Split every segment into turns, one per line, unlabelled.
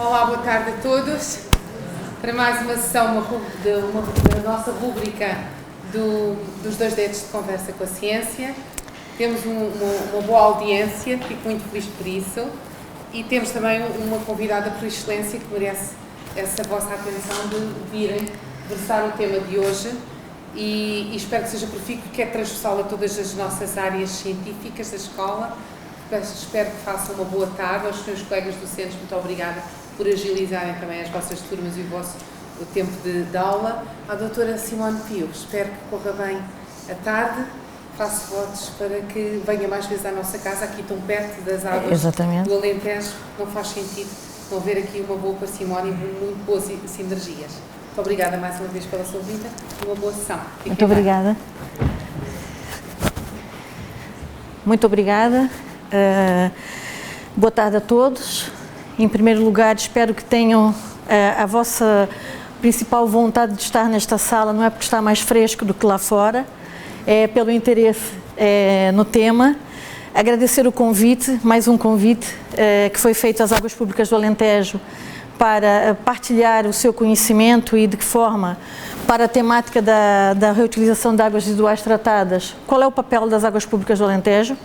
Olá, boa tarde a todos. Para mais uma sessão da nossa rúbrica dos 2 dedos de conversa com a ciência. Temos uma boa audiência, fico muito feliz por isso. E temos também uma convidada por excelência que merece essa vossa atenção de virem versar o tema de hoje. E espero que seja profícuo, que é transversal a todas as nossas áreas científicas da escola. Espero que façam uma boa tarde aos seus colegas docentes. Muito obrigada por agilizarem também as vossas turmas e o tempo de aula. À doutora Simone Pio, espero que corra bem a tarde. Faço votos para que venha mais vezes à nossa casa, aqui tão perto das águas do Alentejo. Não faz sentido não haver aqui uma boa parcimónia e muito boas sinergias. Muito obrigada mais uma vez pela sua vinda e uma boa sessão.
Muito obrigada. Muito obrigada. Boa tarde a todos. Em primeiro lugar, espero que tenham a vossa principal vontade de estar nesta sala, não é porque está mais fresco do que lá fora, é pelo interesse no tema. Agradecer o convite, mais um convite que foi feito às Águas Públicas do Alentejo para partilhar o seu conhecimento e de que forma, para a temática da reutilização de águas residuais tratadas, qual é o papel das Águas Públicas do Alentejo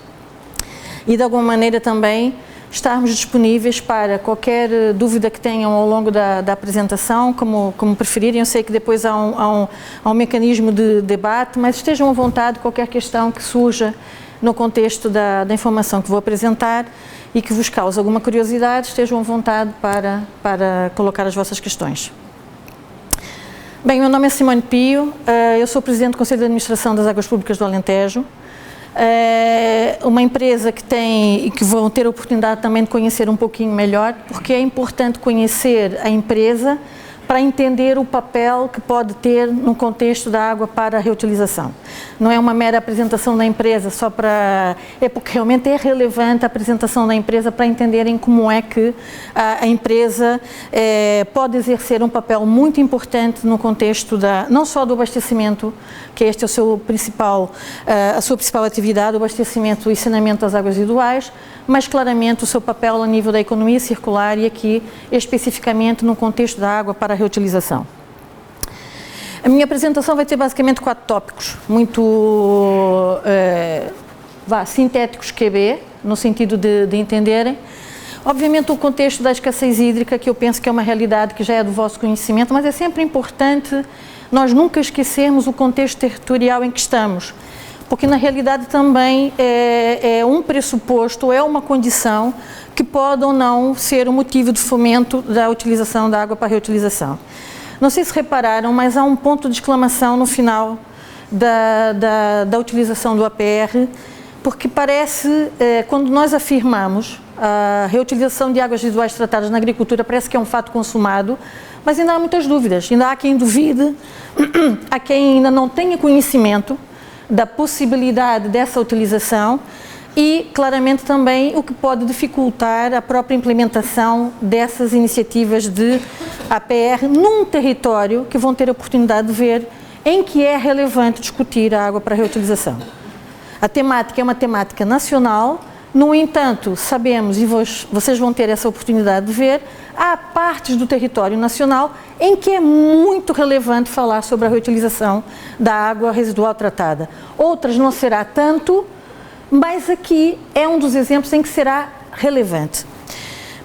e de alguma maneira também estarmos disponíveis para qualquer dúvida que tenham ao longo da apresentação, como preferirem. Eu sei que depois há um mecanismo de debate, mas estejam à vontade, qualquer questão que surja no contexto da informação que vou apresentar e que vos cause alguma curiosidade, estejam à vontade para colocar as vossas questões. Bem, meu nome é Simone Pio, eu sou Presidente do Conselho de Administração das Águas Públicas do Alentejo. Uma empresa que vão ter a oportunidade também de conhecer um pouquinho melhor, porque é importante conhecer a empresa para entender o papel que pode ter no contexto da água para a reutilização. Não é uma mera apresentação da empresa só para... É porque realmente é relevante a apresentação da empresa para entenderem como é que a empresa pode exercer um papel muito importante no contexto não só do abastecimento, que este é a sua principal atividade, o abastecimento e saneamento das águas residuais, mas claramente o seu papel a nível da economia circular e aqui especificamente no contexto da água para a reutilização. A minha apresentação vai ter basicamente 4 tópicos, muito sintéticos QB, no sentido de entenderem. Obviamente o contexto da escassez hídrica, que eu penso que é uma realidade que já é do vosso conhecimento, mas é sempre importante nós nunca esquecermos o contexto territorial em que estamos, porque na realidade também é um pressuposto, é uma condição que pode ou não ser o motivo de fomento da utilização da água para reutilização. Não sei se repararam, mas há um ponto de exclamação no final da utilização do APR, porque parece, quando nós afirmamos a reutilização de águas residuais tratadas na agricultura, parece que é um fato consumado, mas ainda há muitas dúvidas, ainda há quem duvide, há quem ainda não tenha conhecimento da possibilidade dessa utilização e, claramente, também o que pode dificultar a própria implementação dessas iniciativas de APR num território que vão ter a oportunidade de ver em que é relevante discutir a água para reutilização. A temática é uma temática nacional, no entanto, sabemos, e vocês vão ter essa oportunidade de ver, há partes do território nacional em que é muito relevante falar sobre a reutilização da água residual tratada. Outras não será tanto, mas aqui é um dos exemplos em que será relevante.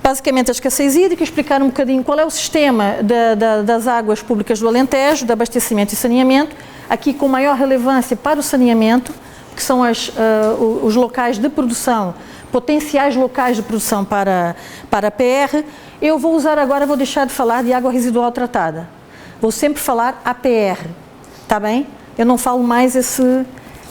Basicamente a escassez hídrica, explicar um bocadinho qual é o sistema das águas públicas do Alentejo, de abastecimento e saneamento, aqui com maior relevância para o saneamento, que são os locais de produção, potenciais locais de produção para a PR. Eu vou usar agora, vou deixar de falar de água residual tratada. Vou sempre falar APR, tá bem? Eu não falo mais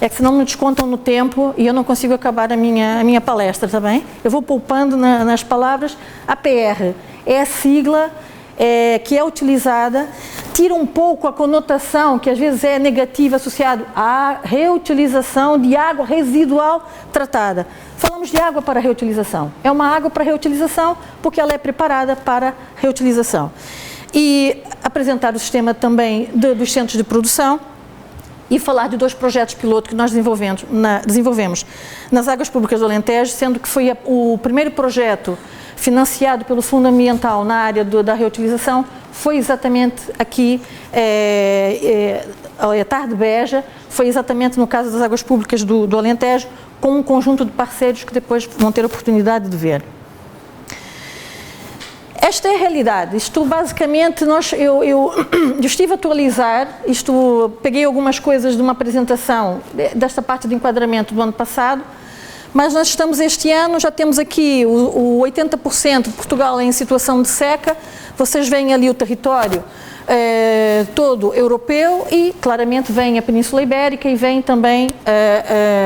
é que senão me descontam no tempo e eu não consigo acabar a minha palestra, tá bem? Eu vou poupando nas palavras. APR é a sigla que é utilizada, tira um pouco a conotação que às vezes é negativa associada à reutilização de água residual tratada. Falamos de água para reutilização. É uma água para reutilização porque ela é preparada para reutilização. E apresentar o sistema também dos centros de produção, e falar de 2 projetos piloto que nós desenvolvemos nas águas públicas do Alentejo, sendo que foi o primeiro projeto financiado pelo Fundo Ambiental na área da reutilização, foi exatamente aqui, a Tarde Beja, foi exatamente no caso das águas públicas do Alentejo, com um conjunto de parceiros que depois vão ter a oportunidade de ver. Esta é a realidade. Isto basicamente, eu estive a atualizar, peguei algumas coisas de uma apresentação desta parte de enquadramento do ano passado, mas nós estamos este ano, já temos aqui o 80% de Portugal em situação de seca, vocês veem ali o território todo europeu e claramente vem a Península Ibérica e vem também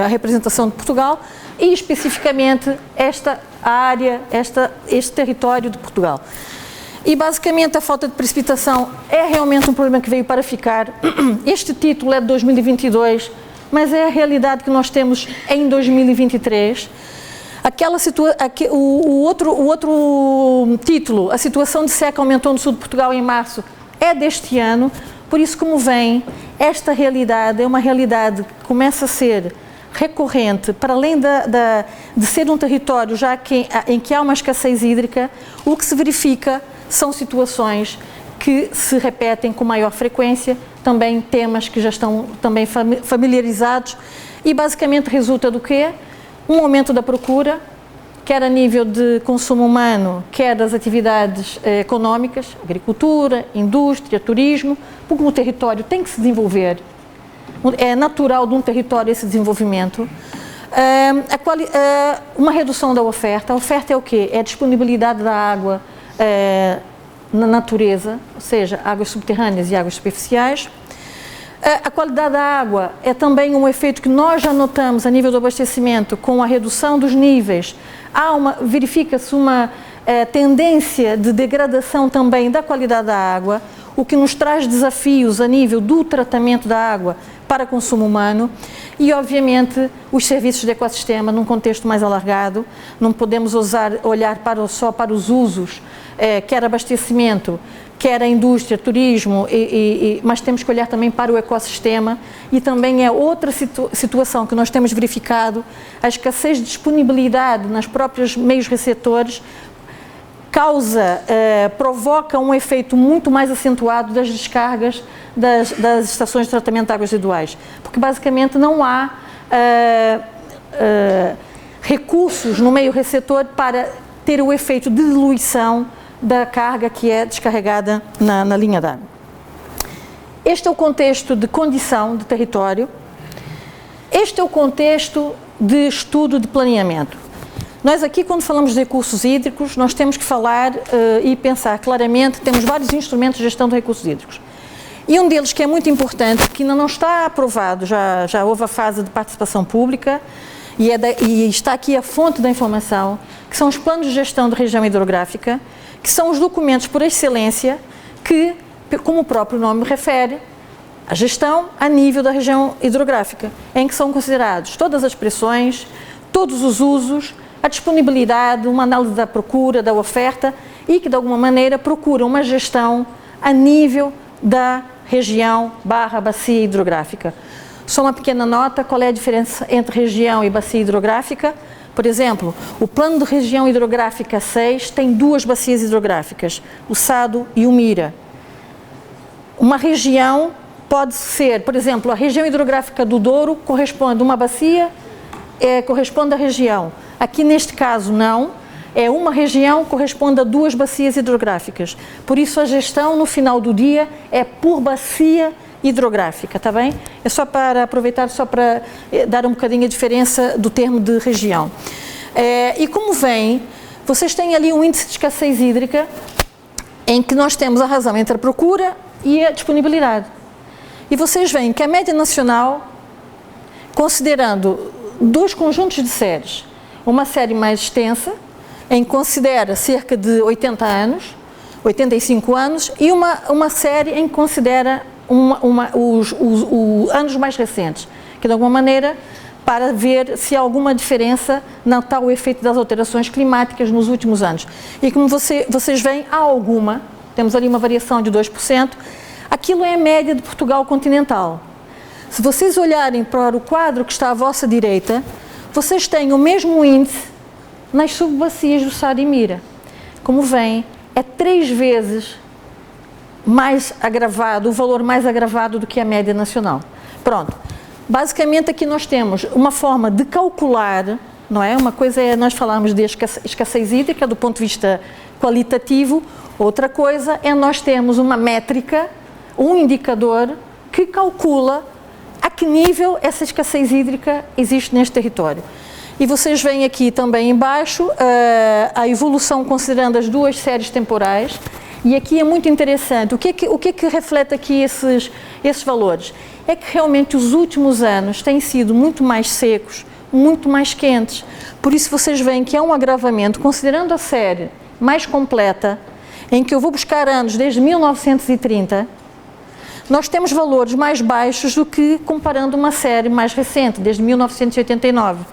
a representação de Portugal e especificamente esta área, este território de Portugal. E basicamente a falta de precipitação é realmente um problema que veio para ficar. Este título é de 2022, mas é a realidade que nós temos em 2023. O outro título, a situação de seca aumentou no sul de Portugal em março, é deste ano, por isso como vem, esta realidade é uma realidade que começa a ser recorrente, para além de ser um território já em que há uma escassez hídrica, o que se verifica são situações que se repetem com maior frequência, também temas que já estão também familiarizados e basicamente resulta do quê? Um aumento da procura, quer a nível de consumo humano, quer das atividades económicas, agricultura, indústria, turismo, porque o território tem que se desenvolver. É natural de um território esse desenvolvimento. Uma redução da oferta. A oferta é o quê? É a disponibilidade da água na natureza, ou seja, águas subterrâneas e águas superficiais. A qualidade da água é também um efeito que nós já notamos a nível do abastecimento com a redução dos níveis. Verifica-se uma tendência de degradação também da qualidade da água, o que nos traz desafios a nível do tratamento da água para consumo humano e, obviamente, os serviços de ecossistema num contexto mais alargado. Não podemos olhar só para os usos, quer abastecimento, quer a indústria, turismo, mas temos que olhar também para o ecossistema e também é outra situação que nós temos verificado, a escassez de disponibilidade nas próprios meios receptores provoca um efeito muito mais acentuado das descargas das estações de tratamento de águas residuais, porque basicamente não há recursos no meio receptor para ter o efeito de diluição da carga que é descarregada na linha d'água. Este é o contexto de condição de território, este é o contexto de estudo de planeamento. Nós aqui, quando falamos de recursos hídricos, nós temos que falar e pensar claramente, temos vários instrumentos de gestão de recursos hídricos. E um deles que é muito importante, que ainda não está aprovado, já houve a fase de participação pública, e está aqui a fonte da informação, que são os planos de gestão de região hidrográfica, que são os documentos por excelência que, como o próprio nome refere, a gestão a nível da região hidrográfica, em que são considerados todas as pressões, todos os usos, a disponibilidade, uma análise da procura, da oferta e que de alguma maneira procura uma gestão a nível da região / bacia hidrográfica. Só uma pequena nota, qual é a diferença entre região e bacia hidrográfica? Por exemplo, o plano de região hidrográfica 6 tem 2 bacias hidrográficas, o Sado e o Mira. Uma região pode ser, por exemplo, a região hidrográfica do Douro corresponde a uma bacia, corresponde à região. Aqui neste caso não, é uma região corresponde a 2 bacias hidrográficas. Por isso a gestão no final do dia é por bacia hidrográfica, está bem? É só para aproveitar, só para dar um bocadinho a diferença do termo de região. E como vem, vocês têm ali um índice de escassez hídrica em que nós temos a razão entre a procura e a disponibilidade. E vocês veem que a média nacional, considerando 2 conjuntos de séries, uma série mais extensa, em que considera cerca de 80 anos, 85 anos, e uma série em que considera os anos mais recentes, que de alguma maneira para ver se há alguma diferença no tal efeito das alterações climáticas nos últimos anos. E como vocês veem, há alguma, temos ali uma variação de 2%, aquilo é a média de Portugal continental. Se vocês olharem para o quadro que está à vossa direita, vocês têm o mesmo índice nas subbacias do Sado e Mira. Como veem, é 3 vezes mais agravado, o valor mais agravado do que a média nacional. Pronto. Basicamente aqui nós temos uma forma de calcular, não é? Uma coisa é nós falarmos de escassez hídrica do ponto de vista qualitativo, outra coisa é nós termos uma métrica, um indicador que calcula a que nível essa escassez hídrica existe neste território. E vocês veem aqui também embaixo a evolução considerando as 2 séries temporais, e aqui é muito interessante. O que é que reflete aqui esses valores? É que realmente os últimos anos têm sido muito mais secos, muito mais quentes. Por isso vocês veem que há um agravamento, considerando a série mais completa, em que eu vou buscar anos desde 1930, nós temos valores mais baixos do que comparando uma série mais recente, desde 1989.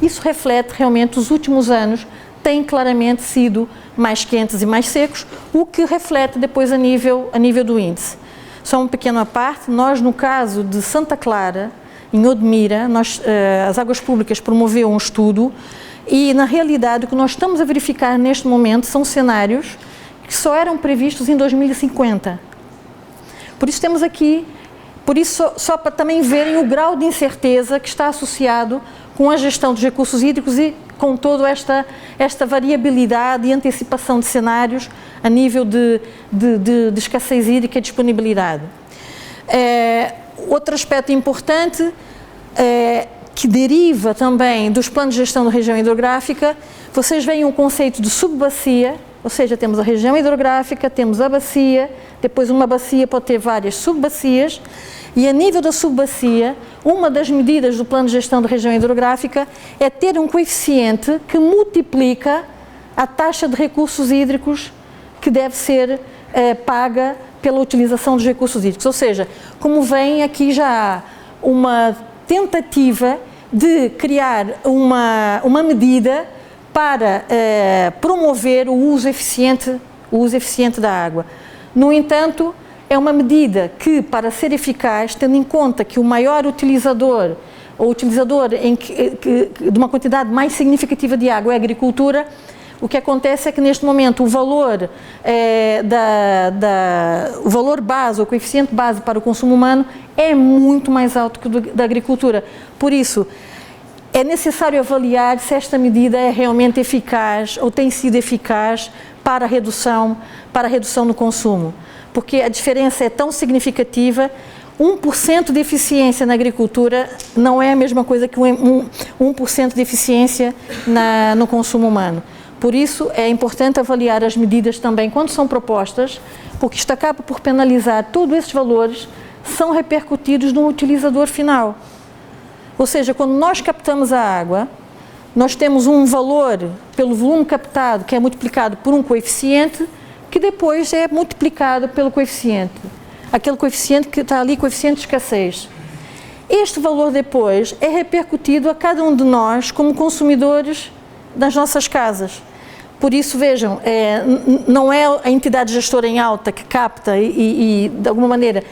Isso reflete realmente os últimos anos têm claramente sido mais quentes e mais secos, o que reflete depois a nível do índice. Só uma pequena parte, nós no caso de Santa Clara, em Odmira, as Águas Públicas promoveu um estudo e na realidade o que nós estamos a verificar neste momento são cenários que só eram previstos em 2050. Por isso temos aqui, só para também verem o grau de incerteza que está associado com a gestão dos recursos hídricos e com toda esta variabilidade e antecipação de cenários a nível de escassez hídrica e disponibilidade. Outro aspecto importante que deriva também dos planos de gestão da região hidrográfica, vocês veem o conceito de subbacia, ou seja, temos a região hidrográfica, temos a bacia, depois uma bacia pode ter várias subbacias, e a nível da subbacia, uma das medidas do plano de gestão da região hidrográfica é ter um coeficiente que multiplica a taxa de recursos hídricos que deve ser paga pela utilização dos recursos hídricos. Ou seja, como veem, aqui já há uma tentativa de criar uma medida para promover o uso eficiente da água. No entanto, é uma medida que, para ser eficaz, tendo em conta que o maior utilizador, ou utilizador de uma quantidade mais significativa de água é a agricultura, o que acontece é que neste momento o valor o valor base, o coeficiente base para o consumo humano é muito mais alto que o da agricultura. Por isso, é necessário avaliar se esta medida é realmente eficaz ou tem sido eficaz para a redução no consumo. Porque a diferença é tão significativa, 1% de eficiência na agricultura não é a mesma coisa que 1% de eficiência no consumo humano. Por isso, é importante avaliar as medidas também quando são propostas, porque isto acaba por penalizar todos esses valores, são repercutidos no utilizador final. Ou seja, quando nós captamos a água, nós temos um valor pelo volume captado que é multiplicado por um coeficiente, que depois é multiplicado pelo coeficiente. Aquele coeficiente que está ali, coeficiente de escassez. Este valor depois é repercutido a cada um de nós como consumidores das nossas casas. Por isso, vejam, não é a entidade gestora em alta que capta e de alguma maneira,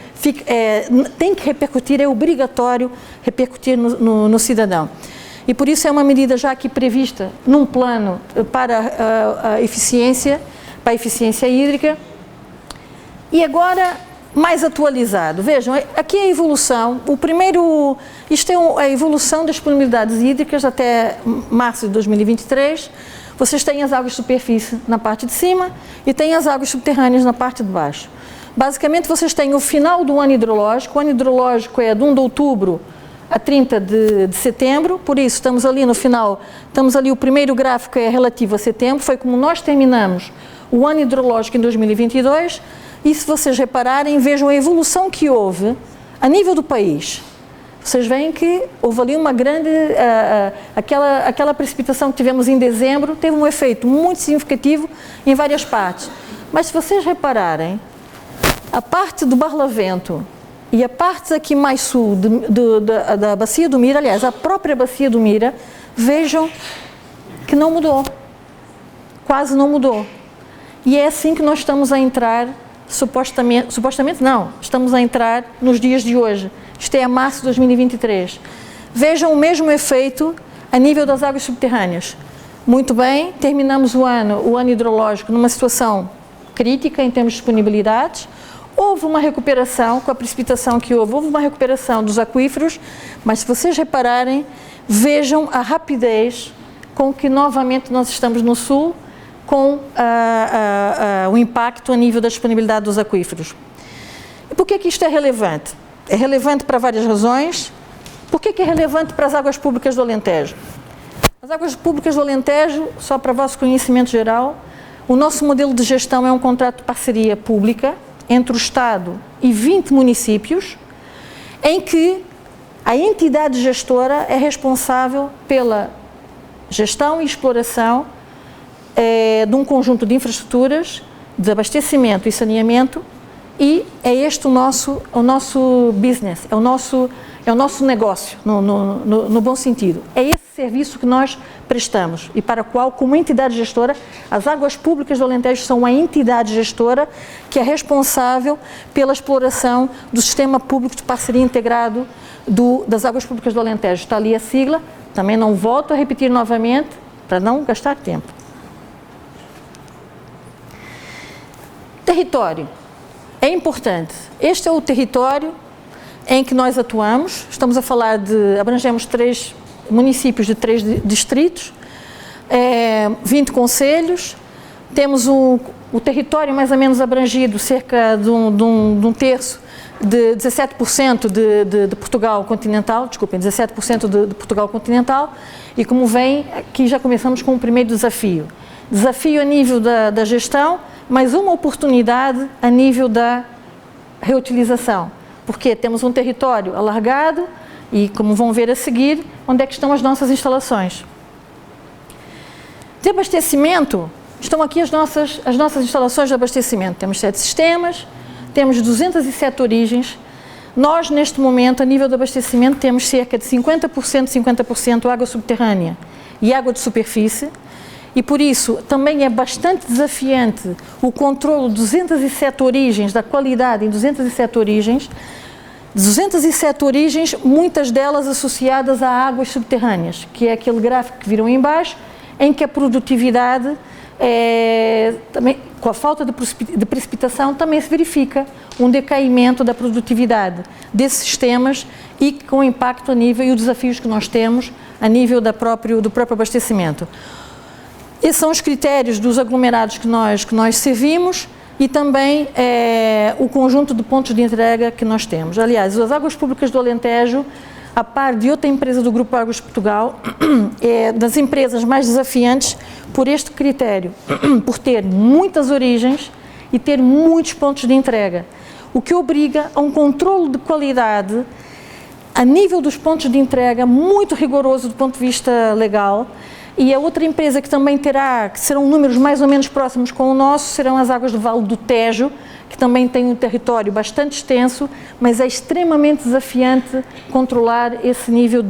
tem que repercutir, é obrigatório repercutir no cidadão. E por isso é uma medida já aqui prevista num plano para a eficiência hídrica. E agora, mais atualizado. Vejam, aqui é a evolução. Isto é a evolução das disponibilidades hídricas até março de 2023. Vocês têm as águas de superfície na parte de cima e têm as águas subterrâneas na parte de baixo. Basicamente, vocês têm o final do ano hidrológico. O ano hidrológico é de 1 de outubro a 30 de setembro, por isso estamos ali no final, o primeiro gráfico é relativo a setembro, foi como nós terminamos o ano hidrológico em 2022, e se vocês repararem, vejam a evolução que houve a nível do país. Vocês veem que houve ali uma grande, aquela precipitação que tivemos em dezembro, teve um efeito muito significativo em várias partes. Mas se vocês repararem, a parte do Barlavento e a parte aqui mais sul da Bacia do Mira, aliás, a própria Bacia do Mira, vejam que não mudou, quase não mudou. E é assim que nós estamos a entrar, supostamente não, estamos a entrar nos dias de hoje, Isto é a março de 2023. Vejam o mesmo efeito a nível das águas subterrâneas. Muito bem, terminamos o ano hidrológico numa situação crítica em termos de disponibilidades. Houve uma recuperação, com a precipitação que houve uma recuperação dos aquíferos, mas se vocês repararem, vejam a rapidez com que novamente nós estamos no sul, com o impacto a nível da disponibilidade dos aquíferos. E por que isto é relevante? É relevante para várias razões. Por que é relevante para as águas públicas do Alentejo? As águas públicas do Alentejo, só para vosso conhecimento geral, o nosso modelo de gestão é um contrato de parceria pública entre o Estado e 20 municípios, em que a entidade gestora é responsável pela gestão e exploração de um conjunto de infraestruturas, de abastecimento e saneamento, e é este o nosso business, é o nosso negócio, no bom sentido. É esse serviço que nós prestamos e para o qual, como entidade gestora, as águas públicas do Alentejo são a entidade gestora que é responsável pela exploração do sistema público de parceria integrado das águas públicas do Alentejo. Está ali a sigla, também não volto a repetir novamente, para não gastar tempo. Território. É importante. Este é o território em que nós atuamos. Estamos a falar abrangemos 3 municípios de 3 distritos, 20 concelhos. Temos o território mais ou menos abrangido, cerca de um terço, de 17% de Portugal continental, desculpem, 17% de Portugal continental, e como vem, aqui já começamos com o primeiro desafio. Desafio a nível da gestão, mas uma oportunidade a nível da reutilização, porque temos um território alargado e, como vão ver a seguir, onde é que estão as nossas instalações. De abastecimento, estão aqui as nossas instalações de abastecimento. Temos 7 sistemas, temos 207 origens. Nós, neste momento, a nível de abastecimento, temos cerca de 50% água subterrânea e água de superfície, e por isso também é bastante desafiante o controle de 207 origens, da qualidade em 207 origens, 207 origens, muitas delas associadas a águas subterrâneas, que é aquele gráfico que viram em baixo, em que a produtividade, também, com a falta de precipitação, também se verifica um decaimento da produtividade desses sistemas e com impacto a nível e os desafios que nós temos a nível do próprio abastecimento. Esses são os critérios dos aglomerados que nós servimos e também o conjunto de pontos de entrega que nós temos. Aliás, as águas públicas do Alentejo, a par de outra empresa do Grupo Águas Portugal, é das empresas mais desafiantes por este critério, por ter muitas origens e ter muitos pontos de entrega, o que obriga a um controle de qualidade a nível dos pontos de entrega muito rigoroso do ponto de vista legal. E a outra empresa que também terá, que serão números mais ou menos próximos com o nosso, serão as águas do Vale do Tejo, que também tem um território bastante extenso, mas é extremamente desafiante controlar esse nível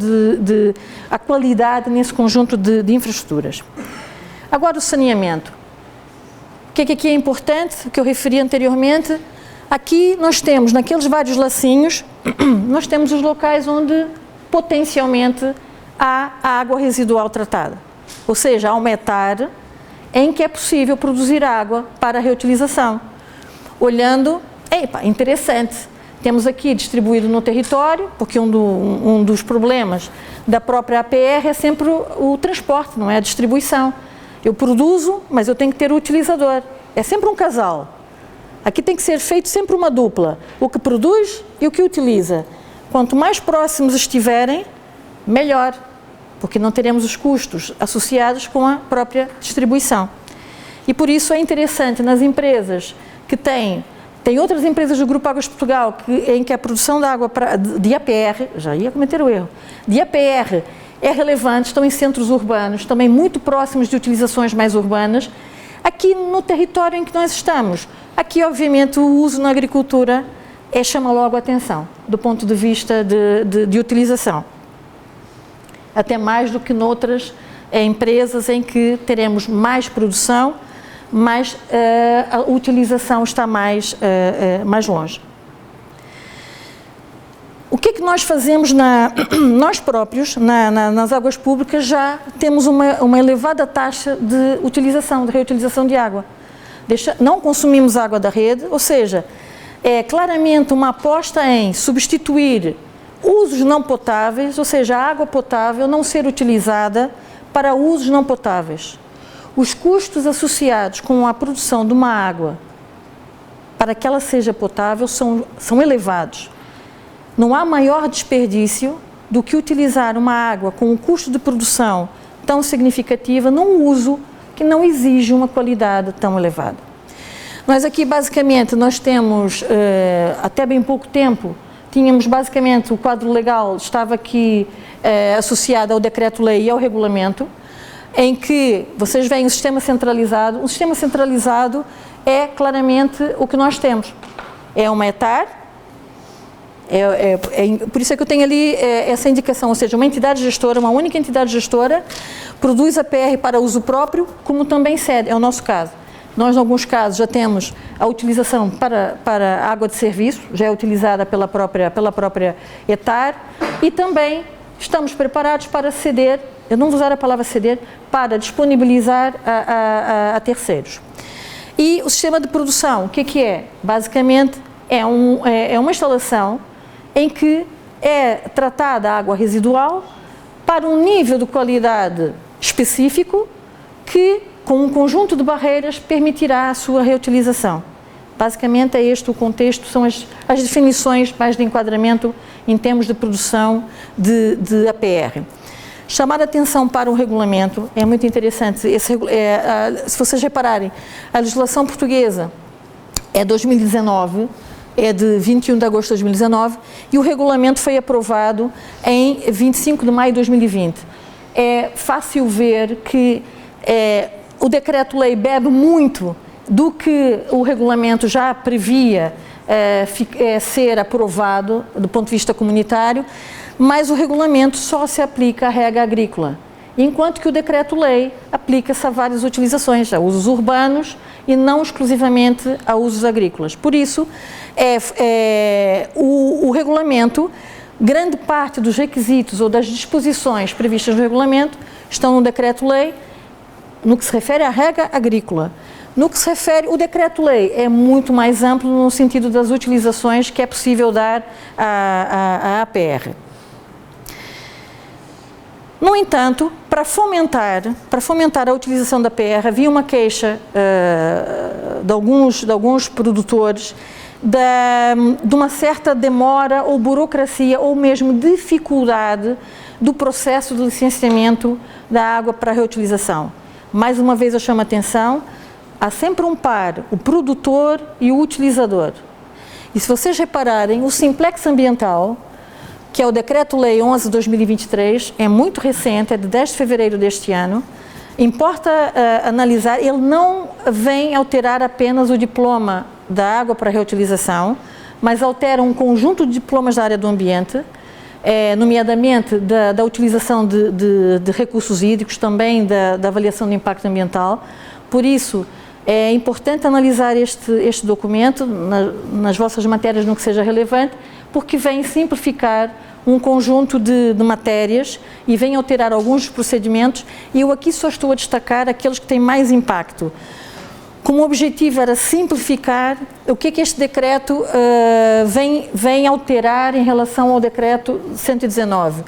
a qualidade nesse conjunto de infraestruturas. Agora o saneamento. O que aqui é importante, o que eu referi anteriormente, aqui nós temos, naqueles vários lacinhos, nós temos os locais onde potencialmente há a água residual tratada. Ou seja, há um metar em que é possível produzir água para a reutilização. Olhando, interessante, temos aqui distribuído no território, porque um dos problemas da própria APR é sempre o transporte, não é a distribuição. Eu produzo, mas eu tenho que ter o utilizador. É sempre um casal. Aqui tem que ser feito sempre uma dupla, o que produz e o que utiliza. Quanto mais próximos estiverem, melhor, porque não teremos os custos associados com a própria distribuição. E por isso é interessante nas empresas que tem outras empresas do Grupo Águas Portugal em que a produção de água de APR, já ia cometer o erro, de APR é relevante, estão em centros urbanos, também muito próximos de utilizações mais urbanas. Aqui no território em que nós estamos, aqui obviamente o uso na agricultura chama logo a atenção, do ponto de vista de utilização. Até mais do que noutras empresas em que teremos mais produção, mas a utilização está mais longe. O que é que nós fazemos nós próprios, nas águas públicas, já temos uma elevada taxa de utilização, de reutilização de água. Não consumimos água da rede, ou seja, é claramente uma aposta em substituir usos não potáveis, ou seja, a água potável não ser utilizada para usos não potáveis. Os custos associados com a produção de uma água para que ela seja potável são elevados. Não há maior desperdício do que utilizar uma água com um custo de produção tão significativa num uso que não exige uma qualidade tão elevada. Nós aqui, basicamente, nós temos, até bem pouco tempo, tínhamos basicamente o quadro legal, estava aqui associado ao decreto-lei e ao regulamento, em que vocês veem o sistema centralizado. O sistema centralizado é claramente o que nós temos. É uma ETAR, por isso é que eu tenho ali essa indicação, ou seja, uma entidade gestora, uma única entidade gestora, produz a PR para uso próprio, como também cede, é o nosso caso. Nós, em alguns casos, já temos a utilização para água de serviço, já é utilizada pela própria ETAR, e também estamos preparados para ceder, eu não vou usar a palavra ceder, para disponibilizar a terceiros. E o sistema de produção, o que é? Basicamente, é uma instalação em que é tratada a água residual para um nível de qualidade específico que, com um conjunto de barreiras, permitirá a sua reutilização. Basicamente é este o contexto, são as definições mais de enquadramento em termos de produção de APR. Chamar a atenção para o regulamento é muito interessante. Se vocês repararem, a legislação portuguesa é 2019, é de 21 de agosto de 2019, e o regulamento foi aprovado em 25 de maio de 2020. É fácil ver que o decreto-lei bebe muito do que o regulamento já previa ser aprovado do ponto de vista comunitário, mas o regulamento só se aplica à rega agrícola, enquanto que o decreto-lei aplica-se a várias utilizações, a usos urbanos e não exclusivamente a usos agrícolas. Por isso, o regulamento, grande parte dos requisitos ou das disposições previstas no regulamento estão no decreto-lei, no que se refere à rega agrícola. No que se refere, o decreto-lei é muito mais amplo no sentido das utilizações que é possível dar à APR. No entanto, para fomentar a utilização da APR, havia uma queixa de alguns produtores de uma certa demora ou burocracia ou mesmo dificuldade do processo de licenciamento da água para reutilização. Mais uma vez eu chamo a atenção, há sempre um par, o produtor e o utilizador. E se vocês repararem, o Simplex Ambiental, que é o Decreto-Lei 11 de 2023, é muito recente, é de 10 de fevereiro deste ano. Importa analisar, ele não vem alterar apenas o diploma da água para reutilização, mas altera um conjunto de diplomas da área do ambiente, nomeadamente da utilização de recursos hídricos, também da avaliação de impacto ambiental. Por isso, é importante analisar este documento nas vossas matérias no que seja relevante, porque vem simplificar um conjunto de matérias e vem alterar alguns dos procedimentos, e eu aqui só estou a destacar aqueles que têm mais impacto. Como objetivo era simplificar o que este decreto vem alterar em relação ao decreto 119.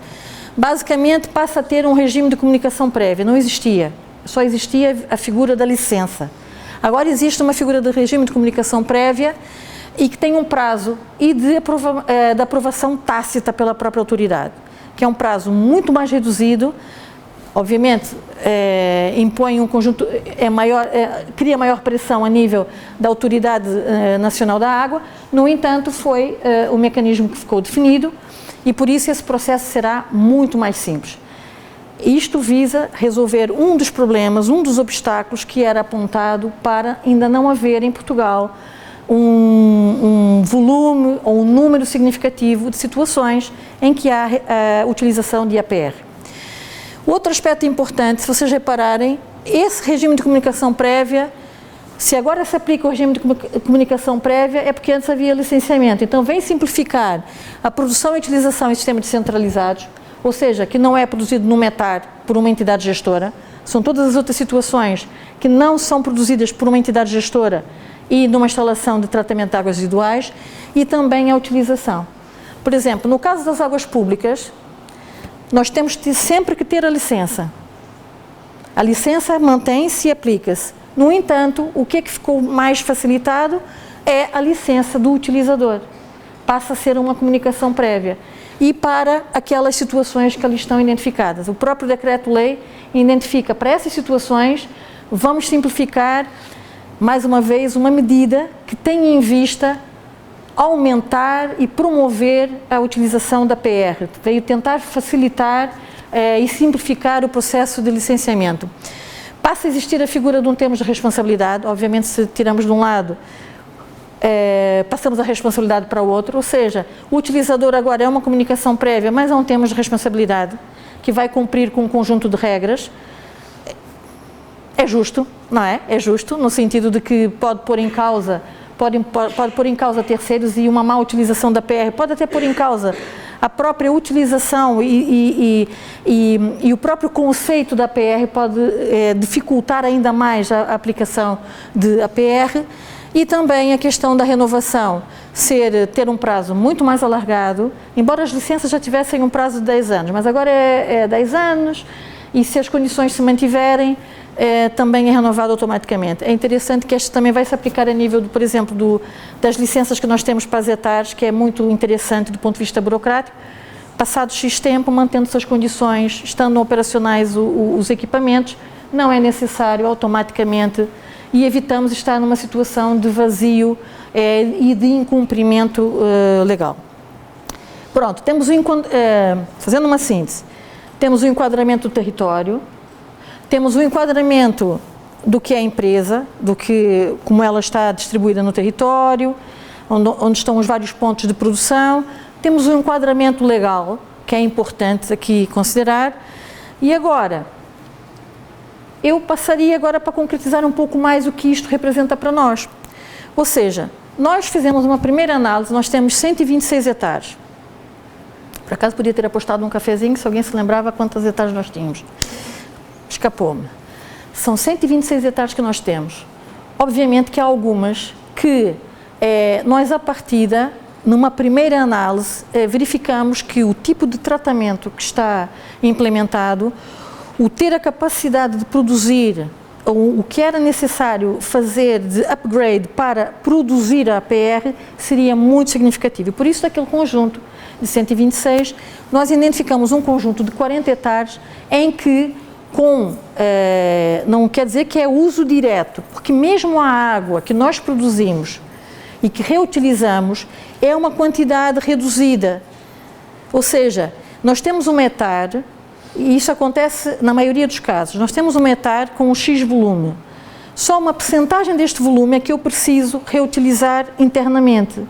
Basicamente passa a ter um regime de comunicação prévia, não existia, só existia a figura da licença. Agora existe uma figura de regime de comunicação prévia e que tem um prazo de aprovação tácita pela própria autoridade, que é um prazo muito mais reduzido, obviamente impõe um conjunto, cria maior pressão a nível da Autoridade Nacional da Água. No entanto, foi o mecanismo que ficou definido e por isso esse processo será muito mais simples. Isto visa resolver um dos problemas, um dos obstáculos que era apontado para ainda não haver em Portugal um volume ou um número significativo de situações em que há a utilização de APR. Outro aspecto importante, se vocês repararem, esse regime de comunicação prévia Se agora se aplica o regime de comunicação prévia, é porque antes havia licenciamento. Então, vem simplificar a produção e utilização em sistemas descentralizados, ou seja, que não é produzido num METAR por uma entidade gestora. São todas as outras situações que não são produzidas por uma entidade gestora e numa instalação de tratamento de águas residuais, e também a utilização. Por exemplo, no caso das águas públicas, nós temos sempre que ter a licença. A licença mantém-se e aplica-se. No entanto, o que é que ficou mais facilitado é a licença do utilizador. Passa a ser uma comunicação prévia. E para aquelas situações que ali estão identificadas. O próprio decreto-lei identifica para essas situações, vamos simplificar, mais uma vez, uma medida que tem em vista aumentar e promover a utilização da PR. Veio tentar facilitar e simplificar o processo de licenciamento. Passa a existir a figura de um termo de responsabilidade, obviamente se tiramos de um lado, passamos a responsabilidade para o outro, ou seja, o utilizador agora é uma comunicação prévia, mas há um termo de responsabilidade que vai cumprir com um conjunto de regras. É justo, não é? É justo, no sentido de que pode pôr em causa, pode pôr em causa terceiros, e uma má utilização da PR pode até pôr em causa a própria utilização e o próprio conceito da PR pode dificultar ainda mais a aplicação da PR, e também a questão da renovação ter um prazo muito mais alargado, embora as licenças já tivessem um prazo de 10 anos, mas agora é 10 anos, e se as condições se mantiverem, também é renovado automaticamente. É interessante que este também vai se aplicar a nível, por exemplo, das licenças que nós temos para as ETARs, que é muito interessante do ponto de vista burocrático. Passado X tempo, mantendo-se as condições, estando operacionais os equipamentos, não é necessário automaticamente, e evitamos estar numa situação de vazio e de incumprimento legal. Pronto, temos fazendo uma síntese, temos o enquadramento do território, temos o enquadramento do que é a empresa, como ela está distribuída no território, onde estão os vários pontos de produção. Temos um enquadramento legal, que é importante aqui considerar. E agora, eu passaria agora para concretizar um pouco mais o que isto representa para nós. Ou seja, nós fizemos uma primeira análise, nós temos 126 hectares. Por acaso podia ter apostado num cafezinho, se alguém se lembrava quantas hectares nós tínhamos. Escapou-me. São 126 hectares que nós temos. Obviamente que há algumas que nós, à partida, numa primeira análise, verificamos que o tipo de tratamento que está implementado, o ter a capacidade de produzir o que era necessário fazer de upgrade para produzir a APR seria muito significativo. E por isso, daquele conjunto de 126, nós identificamos um conjunto de 40 hectares em que não quer dizer que é uso direto, porque mesmo a água que nós produzimos e que reutilizamos é uma quantidade reduzida. Ou seja, nós temos um hectare, e isso acontece na maioria dos casos, nós temos um hectare com um X volume. Só uma percentagem deste volume é que eu preciso reutilizar internamente.